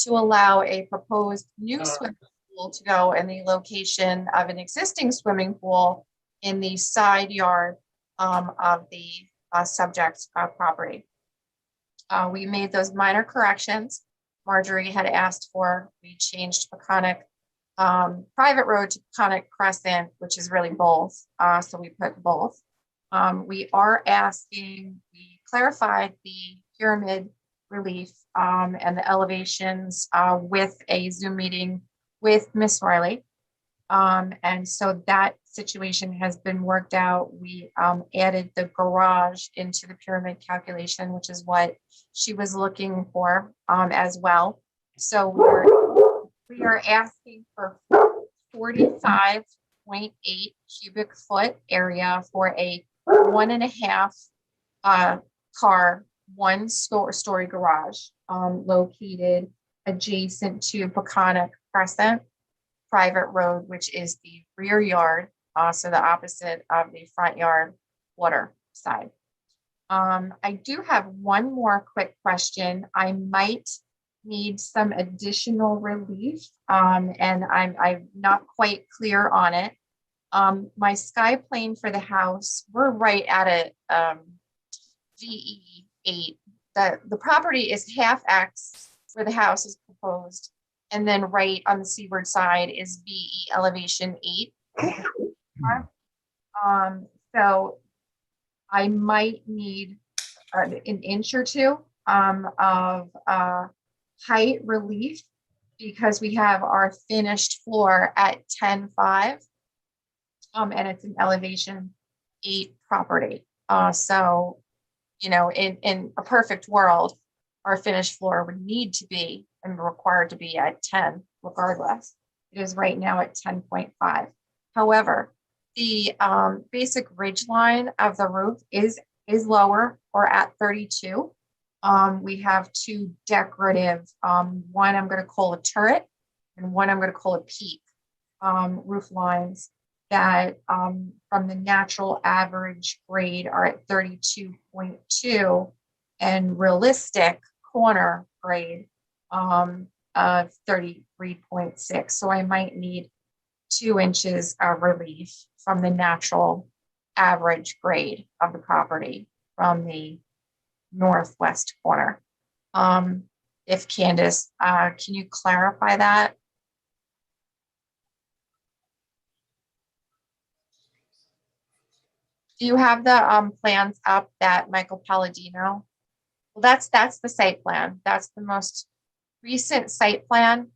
to allow a proposed new swimming pool to go in the location of an existing swimming pool in the side yard of the subject property. We made those minor corrections Marjorie had asked for. We changed Peconic private road to Peconic Crescent, which is really both. So we put both. We are asking, we clarified the pyramid relief and the elevations with a Zoom meeting with Miss Riley. And so that situation has been worked out. We added the garage into the pyramid calculation, which is what she was looking for as well. So we are asking for 45.8 cubic foot area for a 1.5 car, 1-story garage located adjacent to Peconic Crescent private road, which is the rear yard, so the opposite of the front yard water side. I do have one more quick question. I might need some additional relief, and I'm not quite clear on it. My sky plane for the house, we're right at a VE8. The property is half X where the house is proposed, and then right on the seaward side is VE elevation 8. So I might need an inch or two of height relief because we have our finished floor at 10.5, and it's an elevation property. So, you know, in a perfect world, our finished floor would need to be and required to be at 10 regardless. It is right now at 10.5. However, the basic ridge line of the roof is lower or at 32. We have two decorative, one I'm going to call a turret and one I'm going to call a peak roof lines that from the natural average grade are at 32.2 and realistic corner grade of 33.6. So I might need 2 inches of relief from the natural average grade of the property from the northwest corner. If Candace, can you clarify that? Do you have the plans up that Michael Palladino? Well, that's the site plan. That's the most recent site plan.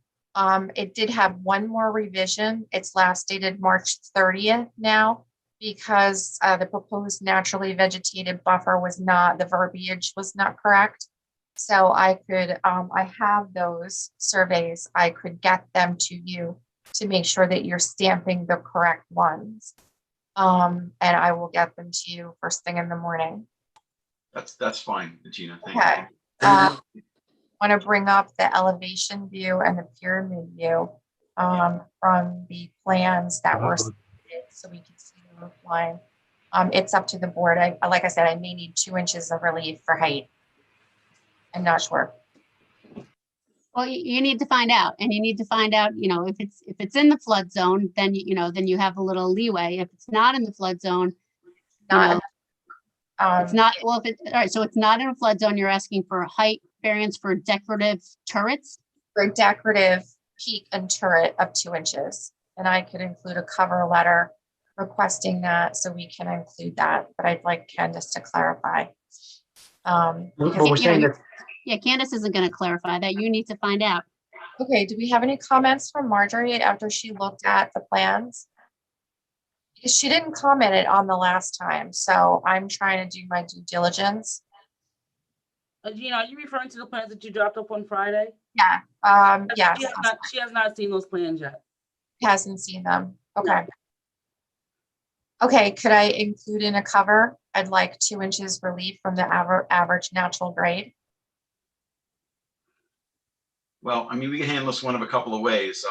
It did have one more revision. It's last dated March 30th now because the proposed naturally vegetated buffer was not, the verbiage was not correct. So I could, I have those surveys. I could get them to you to make sure that you're stamping the correct ones. And I will get them to you first thing in the morning. That's fine, Gina. Thank Okay. you. Want to bring up the elevation view and the pyramid view from the plans that were submitted so we can see the roof line. It's up to the board. Like I said, I may need 2 inches of relief for height. I'm not sure. Well, you need to find out, and you need to find out, you know, if it's in the flood zone, then, you know, then you have a little leeway. If it's not in the flood zone, you know, it's not, well, if it, all right, so it's not in a flood zone, you're asking for a height variance for decorative turrets? For decorative peak and turret of 2 inches. And I could include a cover letter requesting that, so we can include that, but I'd like Candace to clarify. But Because, we're you saying know, that, Yeah, Candace isn't going to clarify that. You need to find out. okay, do we have any comments from Marjorie after she looked at the plans? Because she didn't comment it on the last time, so I'm trying to do my due diligence. Gina, are you referring to the plans that you dropped up on Friday? Yeah, yes, She has not seen those plans yet. hasn't seen them. Okay. Okay, could I include in a cover? I'd like 2 inches relief from the average natural grade. Well, I mean, we can handle this one of a couple of ways.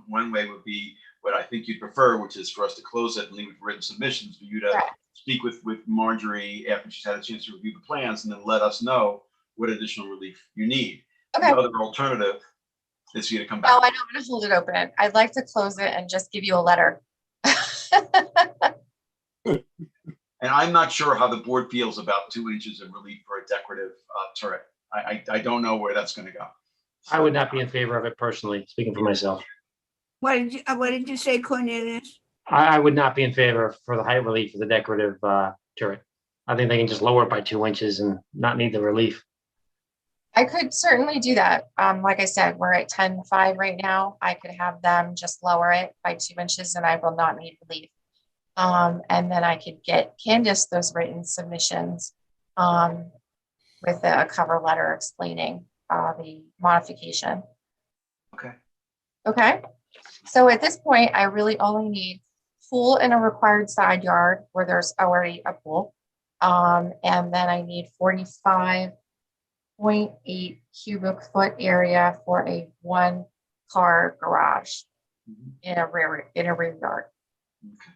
One way would be what I think you'd prefer, which is for us to close it and leave it for written submissions, for you to Right. speak with Marjorie after she's had a chance to review the plans, and then let us know what additional relief you need. Okay. The other alternative is for you to come No, back. I don't want to hold it open. I'd like to close it and just give you a letter. And I'm not sure how the board feels about 2 inches of relief for a decorative turret. I don't know where that's going to go. I would not be in favor of it personally, speaking for myself. What did you say, Cornelius? I would not be in favor for the height relief of the decorative turret. I think they can just lower it by 2 inches and not need the relief. I could certainly do that. Like I said, we're at 10.5 right now. I could have them just lower it by 2 inches and I will not need relief. And then I could get Candace those written submissions with a cover letter explaining the modification. Okay. Okay. So at this point, I really only need pool in a required side yard where there's already a pool. And then I need 45.8 cubic foot area for a 1-car garage in a rear yard. Okay.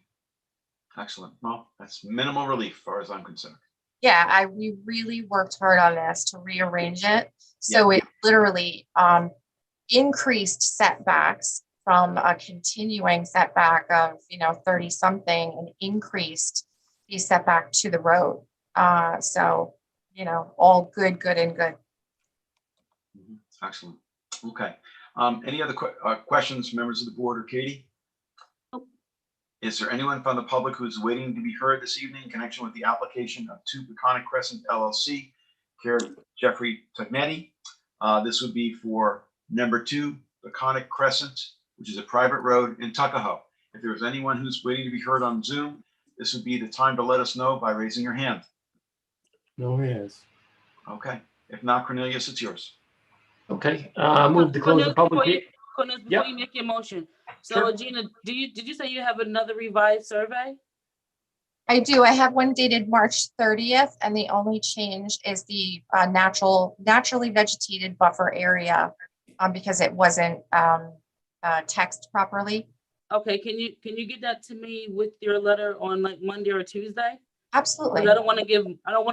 Excellent. Well, that's minimal relief as far as I'm concerned. Yeah, we really worked hard on this to rearrange it. So it literally increased setbacks from a continuing setback of, 30 something and increased the setback to the road. So, all good and good. Excellent. Okay. Any other questions, members of the board or Katie? Is there anyone from the public who's waiting to be heard this evening in connection with the application of 2 Peconic Crescent LLC, care of Jeffrey Tugnetti? This would be for number 2 Peconic Crescent, which is a private road in Tuckahoe. If there's anyone who's waiting to be heard on Zoom, this would be the time to let us know by raising your hand. No hands. Okay. If not, Cornelius, it's yours. Okay, move to close the public hearing. Cornelius, Yep. before you make your motion, so Sure. Gina, did you say you have another revised survey? I do. I have one dated March 30th, and the only change is the naturally vegetated buffer area because it wasn't text properly. Okay, can you get that to me with your letter on like Monday or Tuesday? Absolutely. 'Cause I don't want to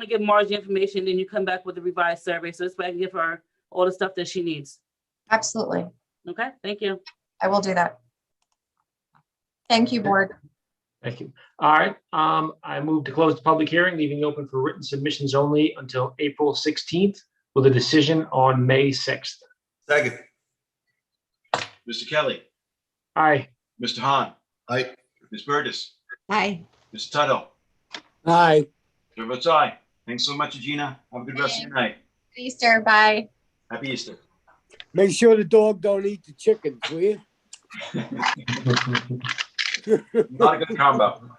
give Margie information, then you come back with a revised survey, so this way I can give her all the stuff that she needs. Absolutely. Okay, thank you. I will do that. Thank you, board. Thank you. All right, I move to close the public hearing, leaving open for written submissions only until April 16th with a decision on May 6th. Second. Mr. Kelly, Aye. Mr. Hahn, Aye. Ms. Burgess, Aye. Mr. Tuttle, Aye. Chair votes aye. Thanks so much, Gina. Have a good rest of your night. Easter, bye. Happy Easter. Make sure the dog don't eat the chickens, will you? Not a good combo.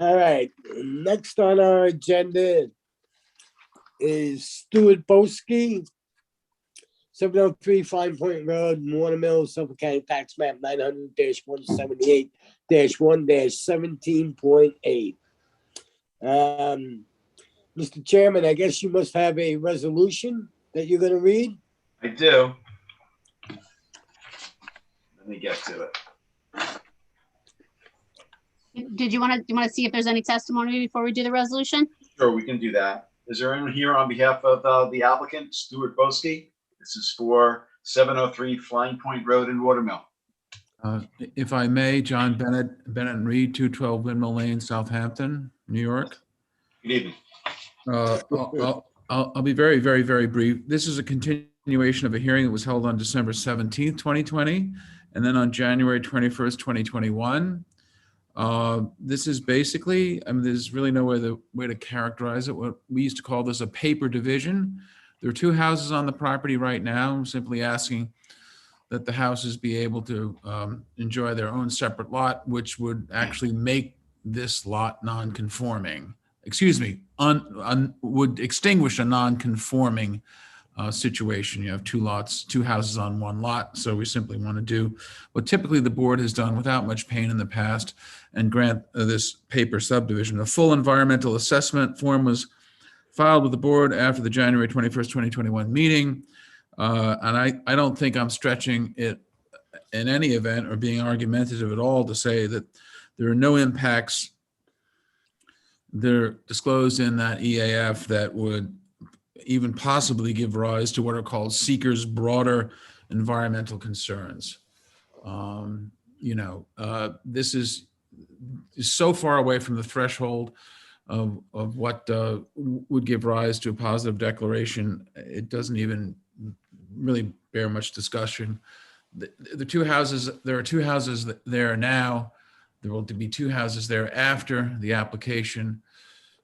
All right, next on our agenda is Stuart Boski, 703 Fine Point Road, Watermill, Suffolk County Tax Map 900-178-1-17.8. Mr. Chairman, I guess you must have a resolution that you're gonna read? I do. Let me get to it. Did you want to see if there's any testimony before we do the resolution? Sure, we can do that. Is there anyone here on behalf of the applicant, Stuart Boski? This is for 703 Flying Point Road in Watermill. If I may, John Bennett and Reed, 212 Windmill Lane, Southampton, New York. Good evening. I'll be very, very, very brief. This is a continuation of a hearing that was held on December 17th, 2020, and then on January 21st, 2021. This is basically, I mean, there's really no way to characterize it. What we used to call this a paper division. There are two houses on the property right now. I'm simply asking that the houses be able to enjoy their own separate lot, which would actually make this lot non-conforming. Excuse me, would extinguish a non-conforming situation. You have two lots, two houses on one lot. So we simply want to do what typically the board has done without much pain in the past and grant this paper subdivision. A full environmental assessment form was filed with the board after the January 21st, 2021 meeting. And I don't think I'm stretching it in any event or being argumentative at all to say that there are no impacts they're disclosed in that EAF that would even possibly give rise to what are called seekers' broader environmental concerns. This is so far away from the threshold of what would give rise to a positive declaration. It doesn't even really bear much discussion. The two houses, there are two houses there now. There will be two houses there after the application.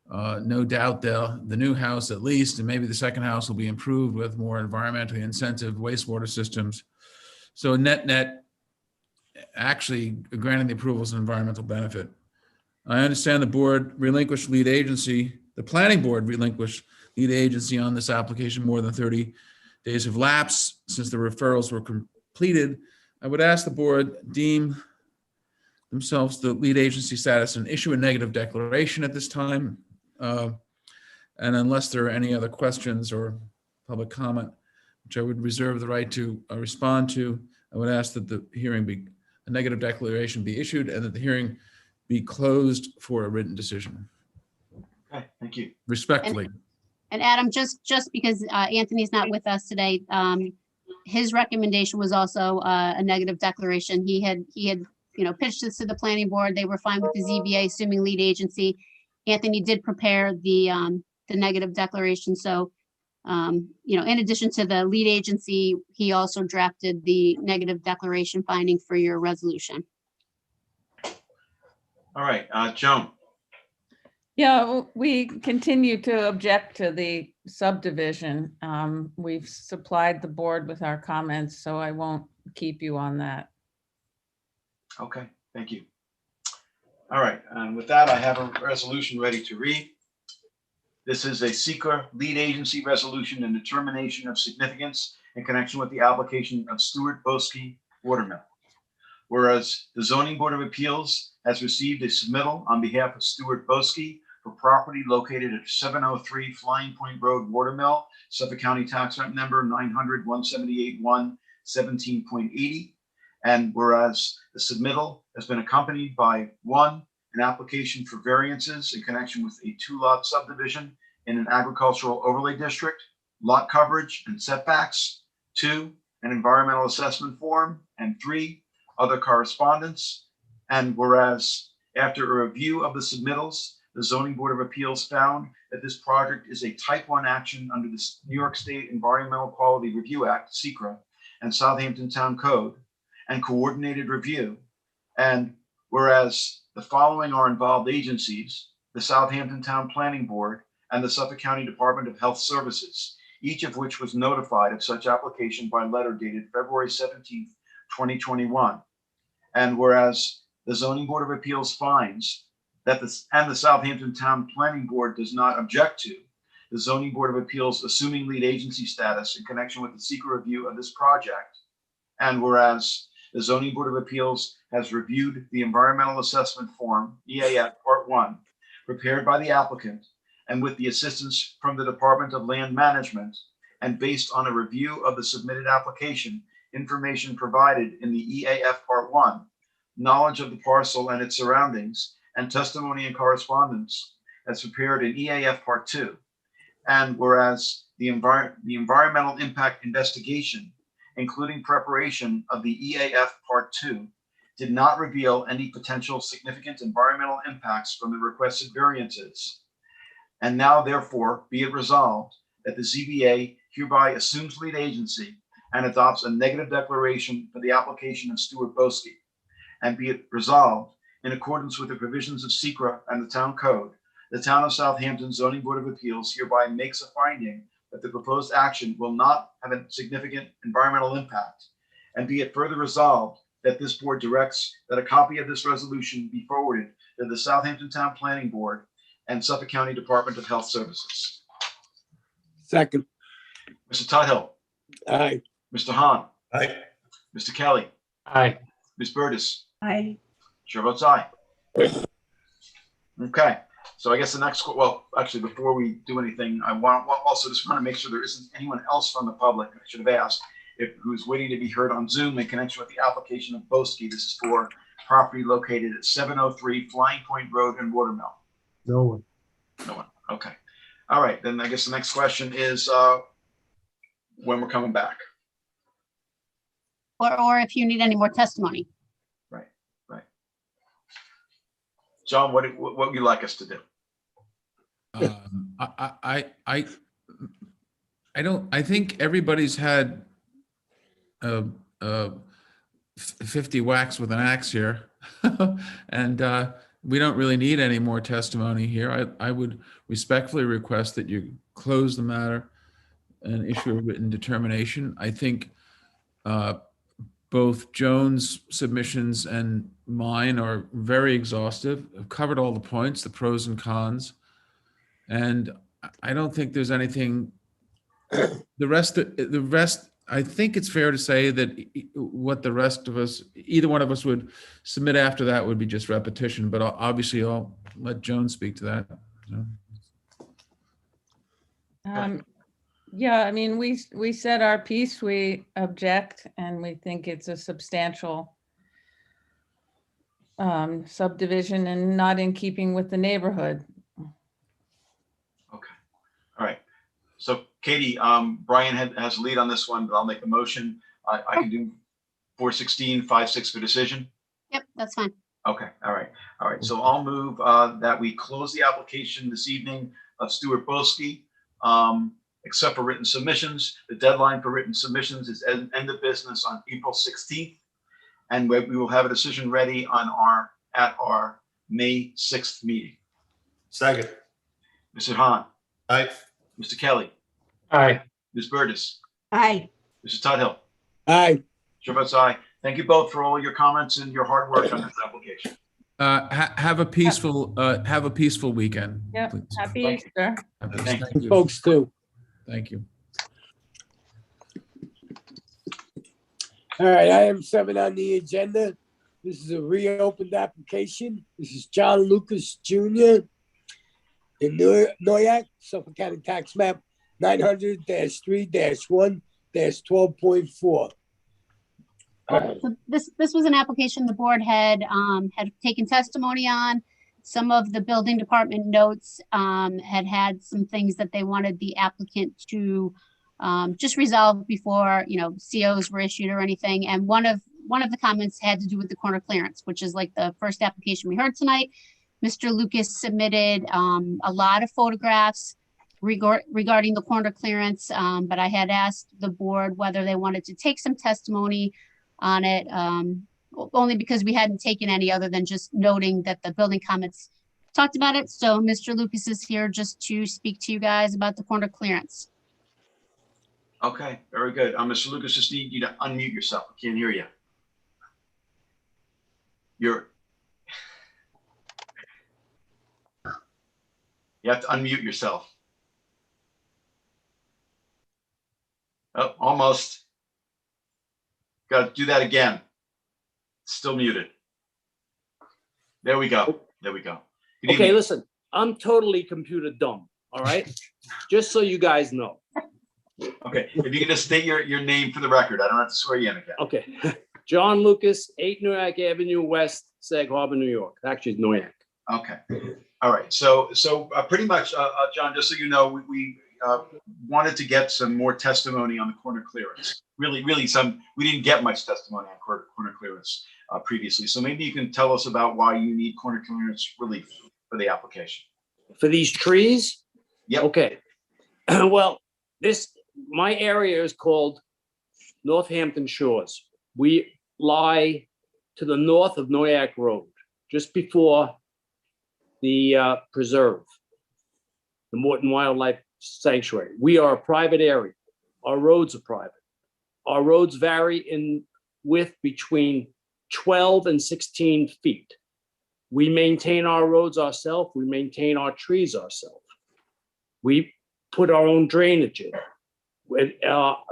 No doubt the new house at least, and maybe the second house will be improved with more environmentally incentive wastewater systems. So net, actually granting the approval is an environmental benefit. I understand the board relinquished lead agency, the planning board relinquished lead agency on this application. More than 30 days have lapsed since the referrals were completed. I would ask the board deem themselves the lead agency status and issue a negative declaration at this time. And unless there are any other questions or public comment, which I would reserve the right to respond to, I would ask that the hearing be, a negative declaration be issued and that the hearing be closed for a written decision. Okay, thank you. Respectfully. And Adam, just because Anthony's not with us today, his recommendation was also a negative declaration. He had pitched this to the planning board. They were fine with the ZBA assuming lead agency. Anthony did prepare the negative declaration. So, in addition to the lead agency, he also drafted the negative declaration finding for your resolution. All right, Joan. Yeah, we continue to object to the subdivision. We've supplied the board with our comments, so I won't keep you on that. Okay, thank you. All right, and with that, I have a resolution ready to read. This is a secret lead agency resolution and determination of significance in connection with the application of Stuart Boski Watermill. Whereas the Zoning Board of Appeals has received a submittal on behalf of Stuart Boski for property located at 703 Flying Point Road, Watermill, Suffolk County Tax Rate Number 900-178-1-17.80. And whereas the submittal has been accompanied by 1, an application for variances in connection with a 2-lot subdivision in an agricultural overlay district, lot coverage and setbacks, 2, an environmental assessment form, and 3, other correspondence. And whereas after a review of the submittals, the Zoning Board of Appeals found that this project is a type 1 action under the New York State Environmental Quality Review Act, SECRA, and Southampton Town Code, and coordinated review. And whereas the following are involved agencies, the Southampton Town Planning Board and the Suffolk County Department of Health Services, each of which was notified of such application by letter dated February 17th, 2021. And whereas the Zoning Board of Appeals finds that the Southampton Town Planning Board does not object to the Zoning Board of Appeals assuming lead agency status in connection with the secret review of this project. And whereas the Zoning Board of Appeals has reviewed the Environmental Assessment Form, EAF Part 1, prepared by the applicant and with the assistance from the Department of Land Management, and based on a review of the submitted application, information provided in the EAF Part 1, knowledge of the parcel and its surroundings, and testimony and correspondence as prepared in EAF Part 2. And whereas the environmental impact investigation, including preparation of the EAF Part 2, did not reveal any potential significant environmental impacts from the requested variances. And now therefore be it resolved that the ZBA hereby assumes lead agency and adopts a negative declaration for the application of Stuart Boski. And be it resolved in accordance with the provisions of SECRA and the Town Code, the Town of Southampton Zoning Board of Appeals hereby makes a finding that the proposed action will not have a significant environmental impact. And be it further resolved that this board directs that a copy of this resolution be forwarded to the Southampton Town Planning Board and Suffolk County Department of Health Services. Second. Mr. Tuthill. Aye. Mr. Hahn. Aye. Mr. Kelly. Aye. Ms. Burtis. Aye. Chair votes aye. Okay, so I guess the next, well, actually, before we do anything, I also just want to make sure there isn't anyone else from the public, I should have asked, who's waiting to be heard on Zoom in connection with the application of Boski. This is for property located at 703 Flying Point Road in Watermill. No one. No one, okay. All right, then I guess the next question is when we're coming back. Or if you need any more testimony. Right. John, what would you like us to do? I think everybody's had 50 whacks with an axe here. And we don't really need any more testimony here. I would respectfully request that you close the matter and issue a written determination. I think both Joan's submissions and mine are very exhaustive. I've covered all the points, the pros and cons. And I don't think there's anything, the rest, I think it's fair to say that what the rest of us, either one of us would submit after that would be just repetition, but obviously I'll let Joan speak to that. Yeah, I mean, we said our piece, we object, and we think it's a substantial subdivision and not in keeping with the neighborhood. Okay, all right. So Katie, Brian has a lead on this one, but I'll make the motion. I can do 416-5-6 for decision. Yep, that's fine. Okay, all right. So I'll move that we close the application this evening of Stuart Boski, except for written submissions. The deadline for written submissions is end of business on April 16th. And we will have a decision ready at our May 6th meeting. Second. Mr. Hahn. Aye. Mr. Kelly. Aye. Ms. Burtis. Aye. Mr. Tuthill. Aye. Chair votes aye. Thank you both for all your comments and your hard work on this application. Have a peaceful weekend. Yep, please. happy Easter. Happy- Thank Thank you. Folks too. Thank you. All right, item 7 on the agenda. This is a reopened application. This is John Lucas Jr. in Noyak, Suffolk County Tax Map 900-3-1-12.4. So this was an application the board had taken testimony on. Some of the building department notes had some things that they wanted the applicant to just resolve before, COs were issued or anything. And one of the comments had to do with the corner clearance, which is like the first application we heard tonight. Mr. Lucas submitted a lot of photographs regarding the corner clearance, but I had asked the board whether they wanted to take some testimony on it, only because we hadn't taken any other than just noting that the building comments talked about it. So Mr. Lucas is here just to speak to you guys about the corner clearance. Okay, very good. Mr. Lucas, just need you to unmute yourself. I can't hear you. You have to unmute yourself. Oh, almost. Got to do that again. Still muted. There we go. There we go. Good Okay, evening. listen, I'm totally computer dumb, all right? Just so you guys know. Okay, if you can just state your name for the record, I don't have to swear you in again. Okay. John Lucas, 8 Noyak Avenue West, Sag Harbor, New York. Actually, it's Noyak. Okay. All right. So pretty much, John, just so you know, we wanted to get some more testimony on the corner clearance. Really, we didn't get much testimony on corner clearance previously. So maybe you can tell us about why you need corner clearance relief for the application. For these trees? Yep. Okay. Well, my area is called Northampton Shores. We lie to the north of Noyak Road, just before the preserve, the Morton Wildlife Sanctuary. We are a private area. Our roads are private. Our roads vary in width between 12 and 16 feet. We maintain our roads ourselves. We maintain our trees ourselves. We put our own drainage in. With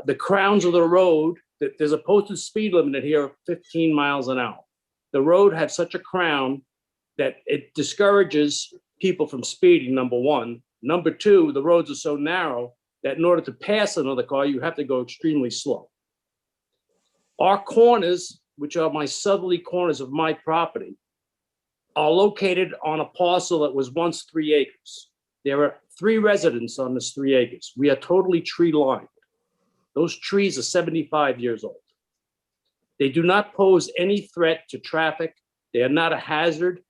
the crowns of the road, there's a posted speed limit here of 15 miles an hour. The road has such a crown that it discourages people from speeding, number one. Number two, the roads are so narrow that in order to pass another car, you have to go extremely slow. Our corners, which are my southerly corners of my property, are located on a parcel that was once 3 acres. There are 3 residents on this 3 acres. We are totally tree lined. Those trees are 75 years old. They do not pose any threat to traffic. They are not a hazard.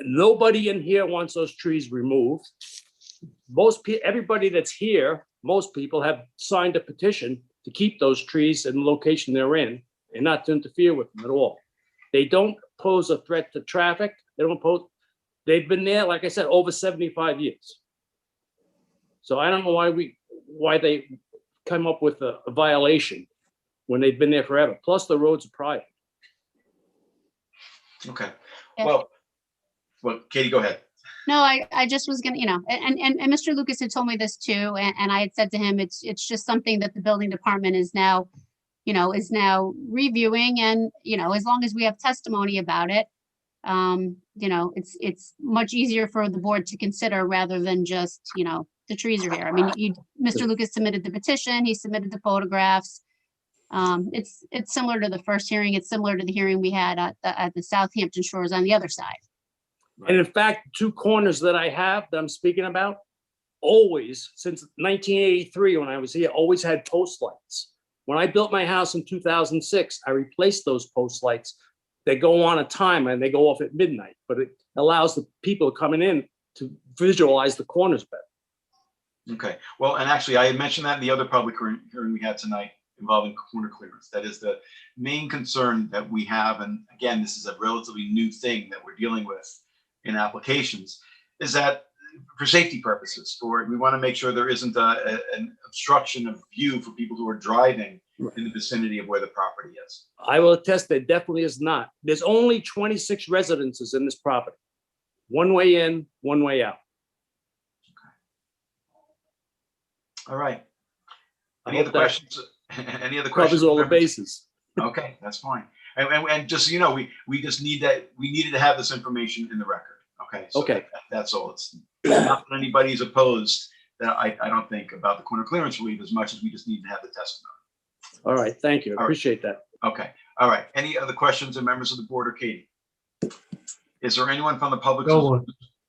Nobody in here wants those trees removed. Everybody that's here, most people have signed a petition to keep those trees in the location they're in and not to interfere with them at all. They don't pose a threat to traffic. They've been there, like I said, over 75 years. So I don't know why they come up with a violation when they've been there forever. Plus the roads are private. Okay. Well, Katie, go ahead. No, I just was gonna, and Mr. Lucas had told me this too, and I had said to him, it's just something that the building department is now reviewing, and, as long as we have testimony about it, it's much easier for the board to consider rather than just, the trees are here. I mean, Mr. Lucas submitted the petition, he submitted the photographs. It's similar to the first hearing. It's similar to the hearing we had at the Southampton Shores on the other side. And in fact, 2 corners that I have that I'm speaking about, always, since 1983, when I was here, always had post lights. When I built my house in 2006, I replaced those post lights. They go on a timer and they go off at midnight, but it allows the people coming in to visualize the corners better. Okay. Well, and actually, I had mentioned that in the other public hearing we had tonight involving corner clearance. That is the main concern that we have. And again, this is a relatively new thing that we're dealing with in applications, is that for safety purposes, we want to make sure there isn't an obstruction of view for people who are driving in the vicinity of where the property is. I will attest there definitely is not. There's only 26 residences in this property. One way in, one way out. All right. I Any hope other that questions? Any other questions? covers all the members? bases. Okay, that's fine. And just so you know, we just need that, we needed to have this information in the record. Okay. So Okay. that's all. It's not that anybody's opposed, that I don't think, about the corner clearance relief as much as we just need to have the testimony. All right, thank you. I All right. appreciate that. Okay. All right. Any other questions of members of the board or Katie? Is there anyone from the public? No one.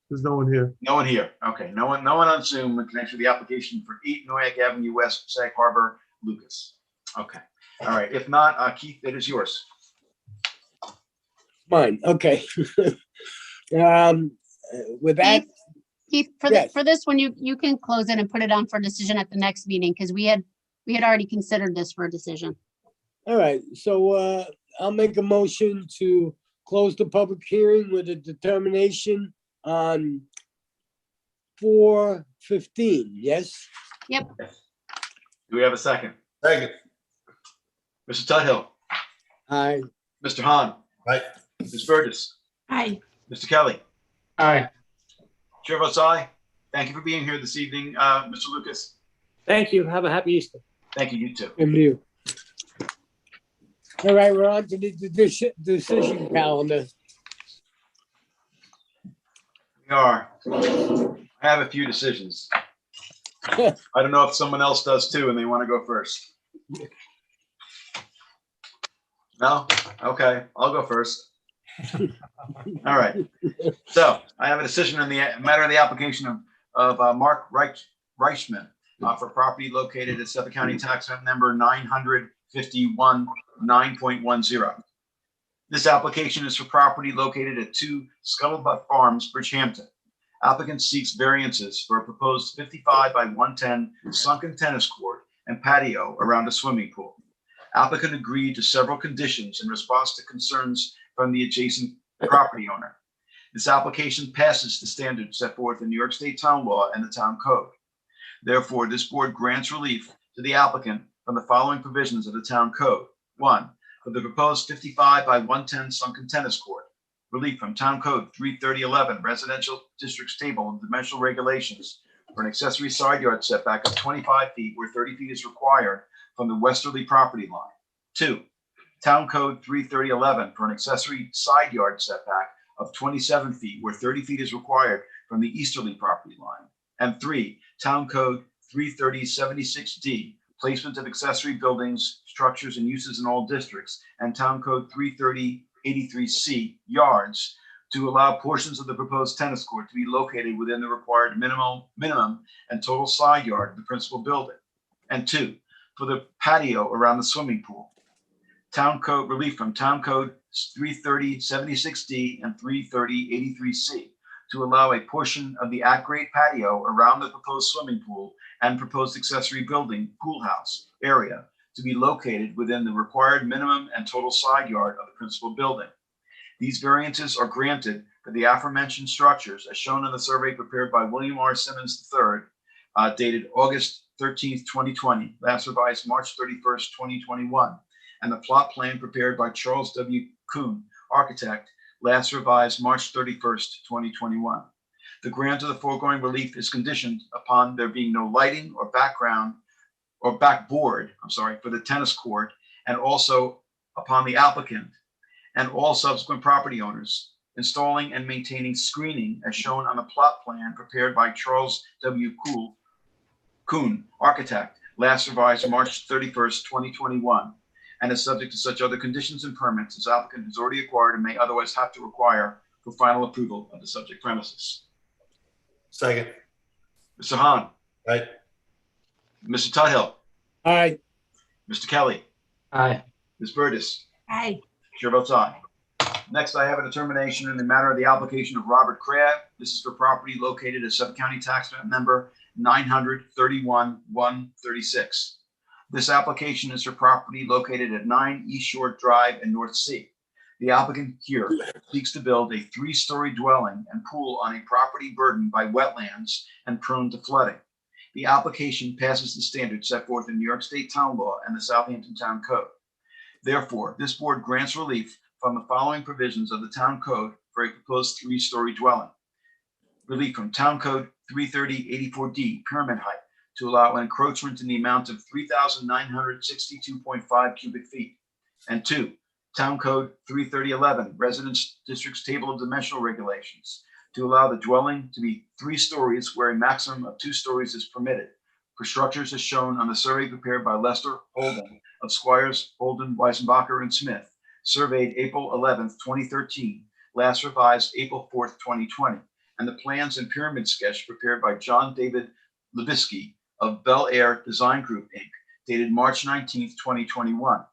There's no one here. No one here. Okay. No one on Zoom in connection with the application for 8 Noyak Avenue West, Sag Harbor, Lucas. Okay. All right. If not, Keith, it is yours. Mine, okay. With that, Keith, Yes. for this one, you can close it and put it on for decision at the next meeting, because we had already considered this for a decision. all right, so I'll make a motion to close the public hearing with a determination on 4/15, yes? Yep. Do we have a second? Second. Mr. Tuthill, Aye. Mr. Hahn. Aye. Ms. Burgess, Aye. Mr. Kelly. Aye. Chair votes aye. Thank you for being here this evening, Mr. Lucas. Thank you. Have a happy Easter. Thank you, you too. And you. All right, we're on to the decision calendar. We are. I have a few decisions. I don't know if someone else does too and they want to go first. No? Okay, I'll go first. All right. So I have a decision in the matter of the application of Mark Reichman for property located at Suffolk County Tax Map number 951 9.10. This application is for property located at 2 Scuttlebutt Farms, Bridgehampton. Applicant seeks variances for a proposed 55 by 110 sunken tennis court and patio around a swimming pool. Applicant agreed to several conditions in response to concerns from the adjacent property owner. This application passes the standards set forth in New York State Town Law and the Town Code. Therefore, this board grants relief to the applicant from the following provisions of the Town Code. 1, for the proposed 55 by 110 sunken tennis court. Relief from Town Code 33011 Residential Districts Table of Dimensional Regulations for an accessory side yard setback of 25 feet where 30 feet is required from the westerly property line. 2, Town Code 33011 for an accessory side yard setback of 27 feet where 30 feet is required from the easterly property line. And 3, Town Code 33076D, placement of accessory buildings, structures, and uses in all districts, and Town Code 33083C, yards, to allow portions of the proposed tennis court to be located within the required minimum and total side yard of the principal building. And 2, for the patio around the swimming pool. Town Code relief from Town Code 33076D and 33083C to allow a portion of the at-grade patio around the proposed swimming pool and proposed accessory building pool house area to be located within the required minimum and total side yard of the principal building. These variances are granted for the aforementioned structures as shown in the survey prepared by William R. Simmons III, dated August 13th, 2020, last revised March 31st, 2021, and the plot plan prepared by Charles W. Kuhn, architect, last revised March 31st, 2021. The grant of the foregoing relief is conditioned upon there being no lighting or backboard for the tennis court, and also upon the applicant and all subsequent property owners installing and maintaining screening as shown on the plot plan prepared by Charles W. Kuhn, architect, last revised March 31st, 2021, and is subject to such other conditions and permits as applicant has already acquired and may otherwise have to require for final approval of the subject premises. Second. Mr. Hahn. Aye. Mr. Tuthill. Aye. Mr. Kelly. Aye. Ms. Burgess. Aye. Chair votes aye. Next, I have a determination in the matter of the application of Robert Crabb. This is for property located at Suffolk County Tax Map number 931-136. This application is for property located at 9 East Shore Drive in North Sea. The applicant here seeks to build a 3-story dwelling and pool on a property burdened by wetlands and prone to flooding. the application passes the standards set forth in New York State Town Law and the Southampton Town Code. Therefore, this board grants relief from the following provisions of the Town Code for a proposed three-story dwelling. Relief from Town Code 330-84D, pyramid height, to allow an encroachment in the amount of 3,962.5 cubic feet. And 2, Town Code 330-11, Residence District's Table of Dimensional Regulations, to allow the dwelling to be 3 stories where a maximum of 2 stories is permitted, for structures as shown on the survey prepared by Lester Holden of Squires, Holden, Weisenbacher, and Smith, surveyed April 11th, 2013, last revised April 4th, 2020, and the plans and pyramid sketch prepared by John David Levitsky of Bel Air Design Group, Inc., dated March 19th, 2021.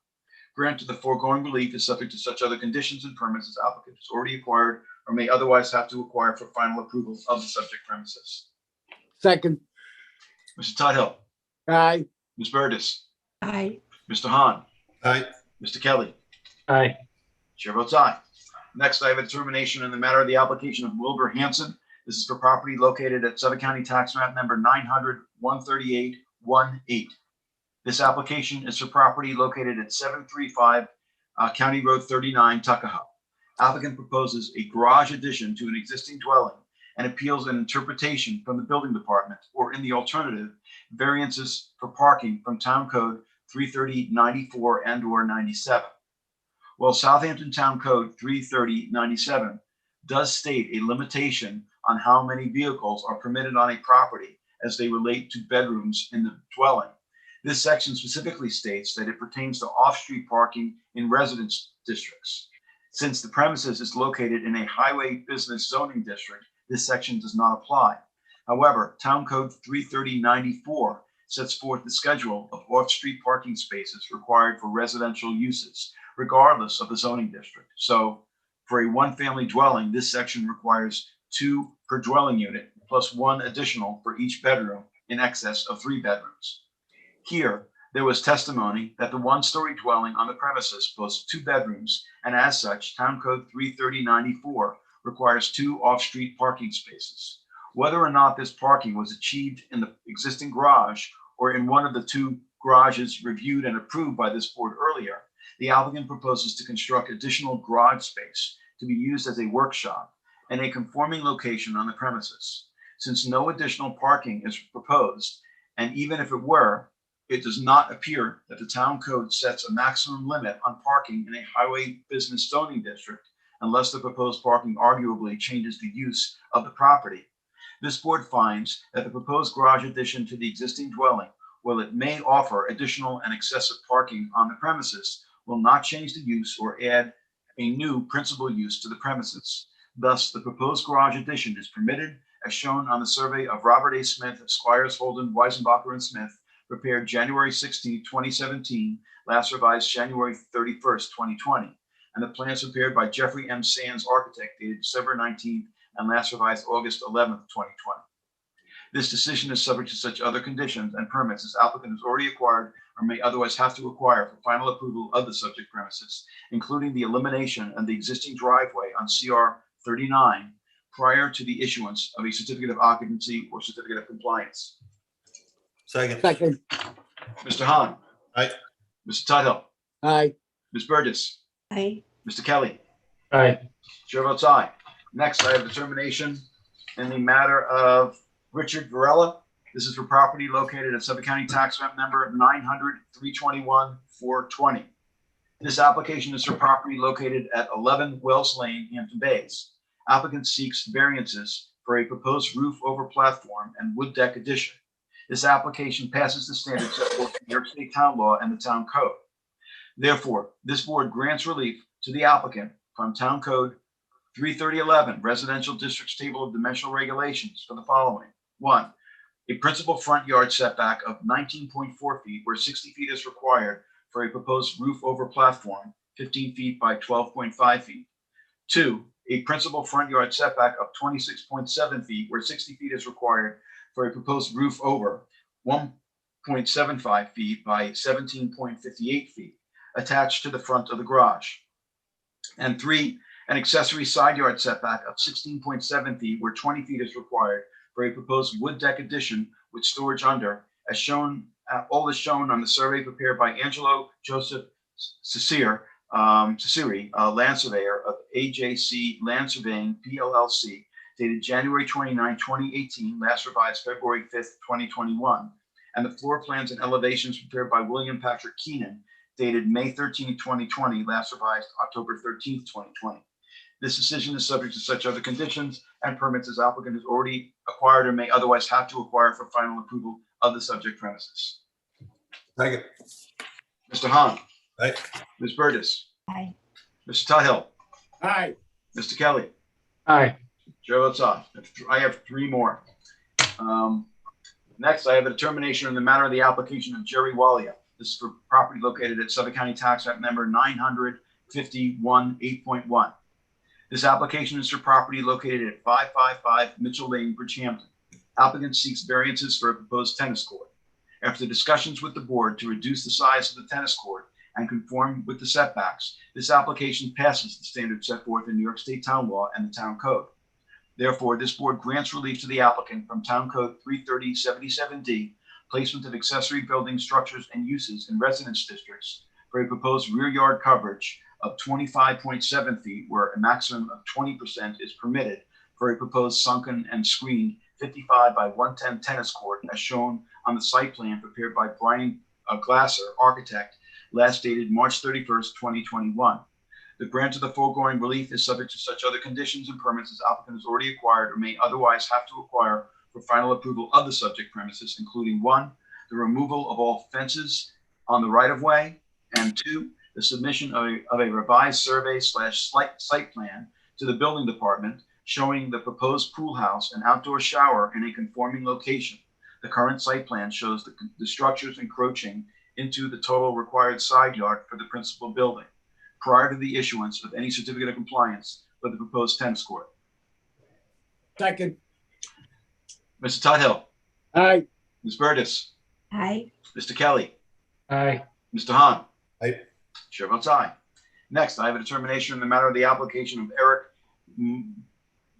Granted, the foregoing relief is subject to such other conditions and permits as applicant has already acquired or may otherwise have to acquire for final approval of the subject premises. Second. Mr. Tudhill. Aye. Ms. Burgess. Aye. Mr. Hahn. Aye. Mr. Kelly. Aye. Chair votes aye. Next, I have a determination in the matter of the application of Wilbur Hanson. This is for property located at Suffolk County Tax Map number 900-138-18. This application is for property located at 735 County Road 39, Tuckahoe. Applicant proposes a garage addition to an existing dwelling and appeals an interpretation from the building department, or in the alternative, variances for parking from Town Code 330-94 and/or 97. While Southampton Town Code 330-97 does state a limitation on how many vehicles are permitted on a property as they relate to bedrooms in the dwelling, this section specifically states that it pertains to off-street parking in residence districts. Since the premises is located in a highway business zoning district, this section does not apply. However, Town Code 330-94 sets forth the schedule of off-street parking spaces required for residential uses, regardless of the zoning district. So for a one-family dwelling, this section requires 2 per dwelling unit, plus 1 additional for each bedroom in excess of 3 bedrooms. Here, there was testimony that the one-story dwelling on the premises boasts 2 bedrooms, and as such, Town Code 330-94 requires 2 off-street parking spaces. Whether or not this parking was achieved in the existing garage or in one of the 2 garages reviewed and approved by this board earlier, the applicant proposes to construct additional garage space to be used as a workshop in a conforming location on the premises. Since no additional parking is proposed, and even if it were, it does not appear that the Town Code sets a maximum limit on parking in a highway business zoning district unless the proposed parking arguably changes the use of the property. This board finds that the proposed garage addition to the existing dwelling, while it may offer additional and excessive parking on the premises, will not change the use or add a new principal use to the premises. Thus, the proposed garage addition is permitted as shown on the survey of Robert A. Smith of Squires, Holden, Weisenbacher, and Smith, prepared January 16, 2017, last revised January 31st, 2020, and the plans prepared by Jeffrey M. Sands, architect, dated December 19th, and last revised August 11th, 2020. This decision is subject to such other conditions and permits as applicant has already acquired or may otherwise have to acquire for final approval of the subject premises, including the elimination of the existing driveway on CR 39 prior to the issuance of a certificate of occupancy or certificate of compliance. Second. Second. Mr. Hahn. Aye. Mr. Tudhill. Aye. Ms. Burgess. Aye. Mr. Kelly. Aye. Chair votes aye. Next, I have determination in the matter of Richard Varela. This is for property located at Suffolk County Tax Map number 900-321-420. This application is for property located at 11 Wells Lane, Hampton Bays. Applicant seeks variances for a proposed roof over platform and wood deck addition. This application passes the standards set forth in New York State Town Law and the Town Code. Therefore, this board grants relief to the applicant from Town Code 330-11, Residential Districts Table of Dimensional Regulations for the following. 1, a principal front yard setback of 19.4 feet where 60 feet is required for a proposed roof over platform, 15 feet by 12.5 feet. 2, a principal front yard setback of 26.7 feet where 60 feet is required for a proposed roof over, 1.75 feet by 17.58 feet attached to the front of the garage. And 3, an accessory side yard setback of 16.7 feet where 20 feet is required for a proposed wood deck addition with storage under, as shown, all is shown on the survey prepared by Angelo Joseph Cicere, land surveyor of AJC Land Surveying PLLC, dated January 29, 2018, last revised February 5th, 2021, and the floor plans and elevations prepared by William Patrick Keenan, dated May 13, 2020, last revised October 13, 2020. This decision is subject to such other conditions and permits as applicant has already acquired or may otherwise have to acquire for final approval of the subject premises. Second. Mr. Hahn. Aye. Ms. Burgess. Aye. Mr. Tuthill. Aye. Mr. Kelly. Aye. Chair votes aye. I have three more. Next, I have a determination in the matter of the application of Jerry Walia. This is for property located at Suffolk County Tax Map number 951 8.1. This application is for property located at 555 Mitchell Lane, Bridgehampton. Applicant seeks variances for a proposed tennis court. After discussions with the board to reduce the size of the tennis court and conform with the setbacks, this application passes the standards set forth in New York State Town Law and the Town Code. Therefore, this board grants relief to the applicant from Town Code 33077D, placement of accessory building structures and uses in residence districts for a proposed rear yard coverage of 25.7 feet, where a maximum of 20% is permitted, for a proposed sunken and screened 55 by 110 tennis court as shown on the site plan prepared by Brian Glasser, architect, last dated March 31st, 2021. The grant of the foregoing relief is subject to such other conditions and permits as applicant has already acquired or may otherwise have to acquire for final approval of the subject premises, including 1, the removal of all fences on the right-of-way, and 2, the submission of a revised survey / site plan to the building department showing the proposed pool house and outdoor shower in a conforming location. The current site plan shows the structures encroaching into the total required side yard for the principal building prior to the issuance of any certificate of compliance for the proposed tennis court. Second. Mr. Tuthill. Aye. Ms. Burgess. Aye. Mr. Kelly. Aye. Mr. Hahn. Aye. Chair votes aye. Next, I have a determination in the matter of the application of Eric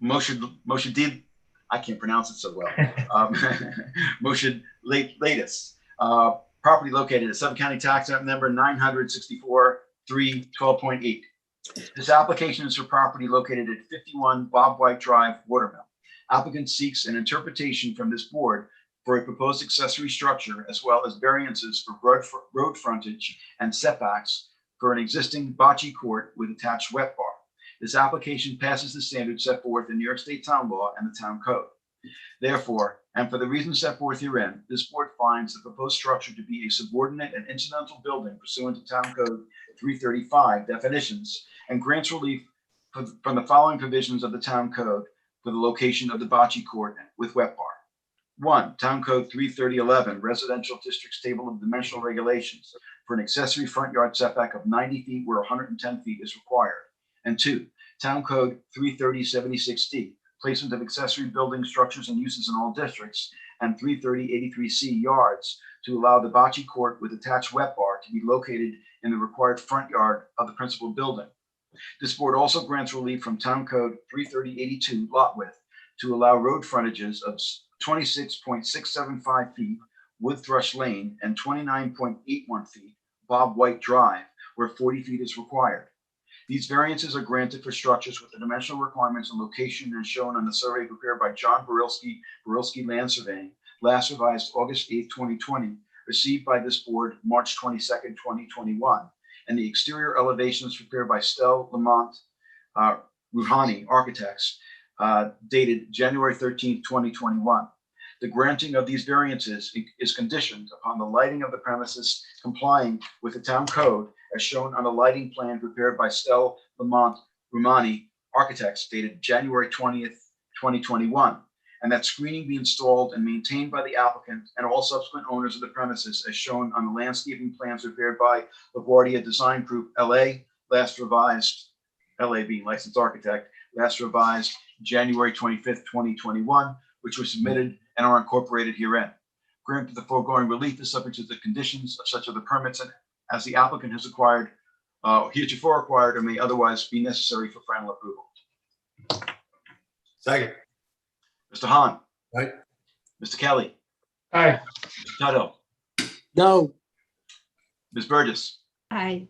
Moshadid. I can't pronounce it so well. Moshadlatis, property located at Suffolk County Tax Map number 964-3-12.8. This application is for property located at 51 Bob White Drive, Watermill. Applicant seeks an interpretation from this board for a proposed accessory structure as well as variances for road frontage and setbacks for an existing bocce court with attached wet bar. This application passes the standards set forth in New York State Town Law and the Town Code. Therefore, and for the reasons set forth herein, this board finds the proposed structure to be a subordinate and incidental building pursuant to Town Code 335 definitions and grants relief from the following provisions of the Town Code for the location of the bocce court with wet bar. 1, Town Code 33011, Residential Districts Table of Dimensional Regulations for an accessory front yard setback of 90 feet where 110 feet is required. And 2, Town Code 33076D, placement of accessory building structures and uses in all districts, and 33083C yards to allow the bocce court with attached wet bar to be located in the required front yard of the principal building. This board also grants relief from Town Code 33082 lot width to allow road frontages of 26.675 feet Wood Thrush Lane and 29.81 feet Bob White Drive, where 40 feet is required. These variances are granted for structures with the dimensional requirements and location as shown on the survey prepared by John Barilski Land Surveying, last revised August 8, 2020, received by this board March 22, 2021, and the exterior elevations prepared by Stell Lamont Rouhani Architects, dated January 13, 2021. The granting of these variances is conditioned upon the lighting of the premises complying with the Town Code as shown on the lighting plan prepared by Stell Lamont Rouhani Architects, dated January 20th, 2021, and that screening be installed and maintained by the applicant and all subsequent owners of the premises as shown on the landscaping plans prepared by LaGuardia Design Group, LA, last revised, LA being licensed architect, last revised January 25th, 2021, which were submitted and are incorporated herein. Granted, the foregoing relief is subject to the conditions of such other permits and as the applicant has acquired, heretofore acquired, or may otherwise be necessary for final approval. Second. Mr. Hahn. Aye. Mr. Kelly. Aye. Mr. Tuttle, No, Ms. Burgess. Aye.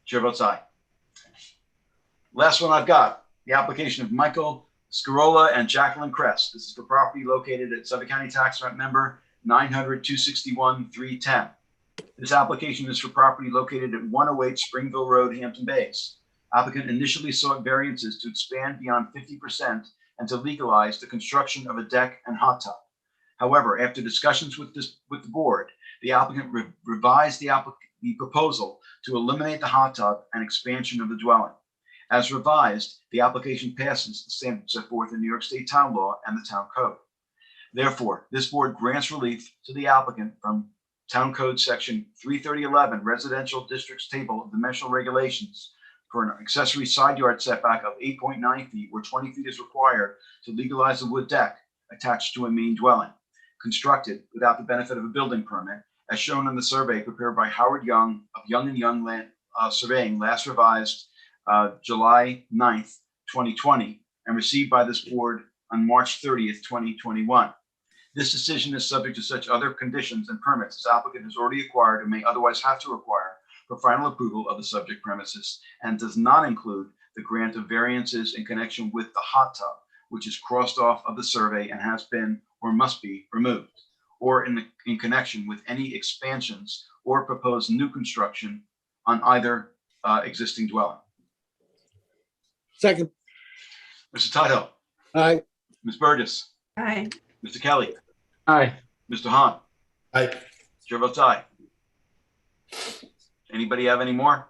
Chair votes aye. Last one I've got, the application of Michael Scarola and Jacqueline Crest. This is for property located at Suffolk County Tax Rent Number 900-261-310. This application is for property located at 108 Springville Road, Hampton Bays. Applicant initially sought variances to expand beyond 50% and to legalize the construction of a deck and hot tub. However, after discussions with the board, the applicant revised the proposal to eliminate the hot tub and expansion of the dwelling. As revised, the application passes the standards set forth in New York State Town Law and the Town Code. Therefore, this board grants relief to the applicant from Town Code Section 33011 Residential Districts Table of Dimensional Regulations for an accessory side yard setback of 8.9 feet where 20 feet is required to legalize a wood deck attached to a main dwelling, constructed without the benefit of a building permit, as shown in the survey prepared by Howard Young of Young & Young Land Surveying, last revised July 9th, 2020, and received by this board on March 30th, 2021. This decision is subject to such other conditions and permits as applicant has already acquired and may otherwise have to acquire for final approval of the subject premises, and does not include the grant of variances in connection with the hot tub, which is crossed off of the survey and has been or must be removed, or in connection with any expansions or proposed new construction on either existing dwelling. second. Mr. Tuttle, Aye. Ms. Burgess, Aye. Mr. Kelly, Aye. Mr. Hahn. Aye. Chair votes aye. Anybody have any more?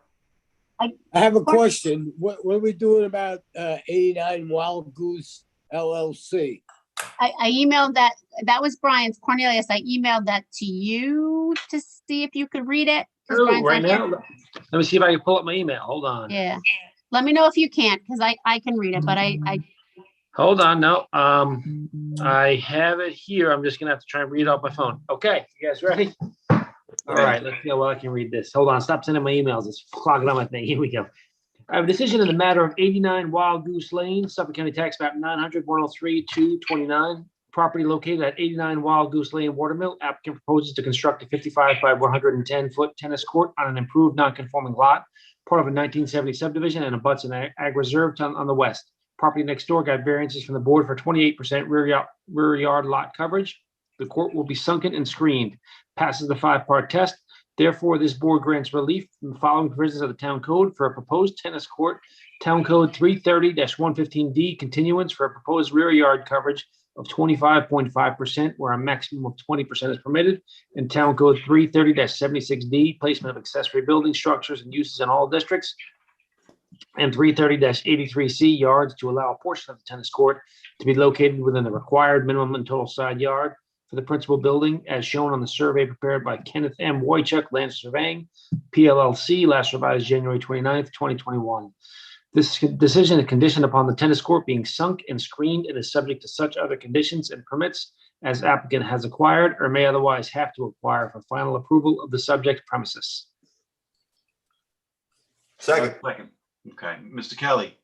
I have a question. What are we doing about 89 Wild Goose LLC? I emailed that, that was Brian's. Cornelius, I emailed that to you to see if you could read it. 'cause Oh, Brian's right not here. now, let me see if I can pull up my email. Hold on. Yeah. Let me know if you can't, because I can read it, but I Hold on. No, I have it here. I'm just gonna have to try and read it off my phone. Okay, you guys ready? All right, let's see how well I can read this. Hold on, stop sending my emails. It's clogging up my thing. Here we go. I have a decision in the matter of 89 Wild Goose Lane, Suffolk County Tax Map 900-103-229. Property located at 89 Wild Goose Lane, Watermill. Applicant proposes to construct a 55 by 110-foot tennis court on an improved non-conforming lot, part of a 1970 subdivision, and abuts an ag reserve on the west. Property next door got variances from the board for 28% rear yard lot coverage. The court will be sunken and screened. Passes the 5-part test. Therefore, this board grants relief from the following provisions of the Town Code for a proposed tennis court. Town Code 330-115D continuance for a proposed rear yard coverage of 25.5%, where a maximum of 20% is permitted. And Town Code 330-76D, placement of accessory building structures and uses in all districts. And 330-83C, yards to allow a portion of the tennis court to be located within the required minimum and total side yard for the principal building, as shown on the survey prepared by Kenneth M. Wojcik, Land Surveying, PLLC, last revised January 29th, 2021. This decision is conditioned upon the tennis court being sunk and screened and is subject to such other conditions and permits as applicant has acquired or may otherwise have to acquire for final approval of the subject premises. Second. Okay, Mr. Kelly,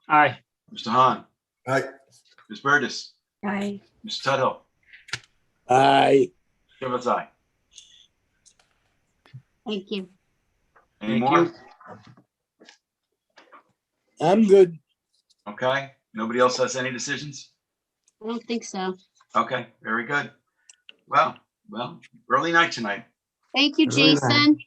Aye. Mr. Hahn, Aye. Ms. Burgess, Aye. Mr. Tuttle. Aye. Chair votes aye. thank you. Any Thank more? you. I'm good. Okay, nobody else has any decisions? I don't think so. Okay, very good. Well, early night tonight. Thank you, Really nice. Jason.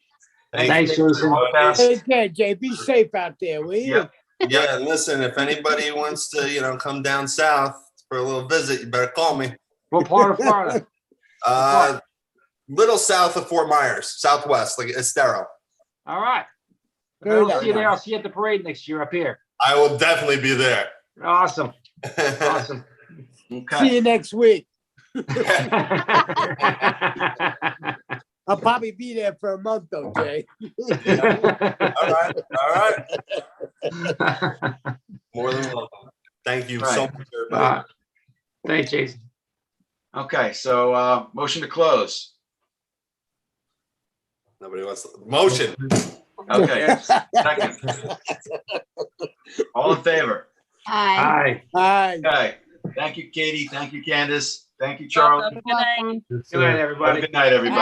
Thanks, Jason. All the best. Take care, Jay. Be safe out there, will you? Yep. Yeah, and listen, if anybody wants to, come down south for a little visit, you better call me. What part of Florida? Little south of Fort Myers, southwest, like Estero. All right. If I Very don't see you nice. there, I'll see you at the parade next year up here. I will definitely be there. Awesome. Awesome. Okay. See you next week. I'll probably be there for a month though, Jay. All right. More than welcome. Thank you so Right. much, everybody. Thanks, Jason. Okay, so motion to close. Nobody wants motion. Okay, second. All in favor? Aye. Aye. Aye. Okay, thank you, Katie. Thank you, Candace. Thank you, Charlie. Welcome. Good night. It's, Good night, Have a everybody. good night, everybody.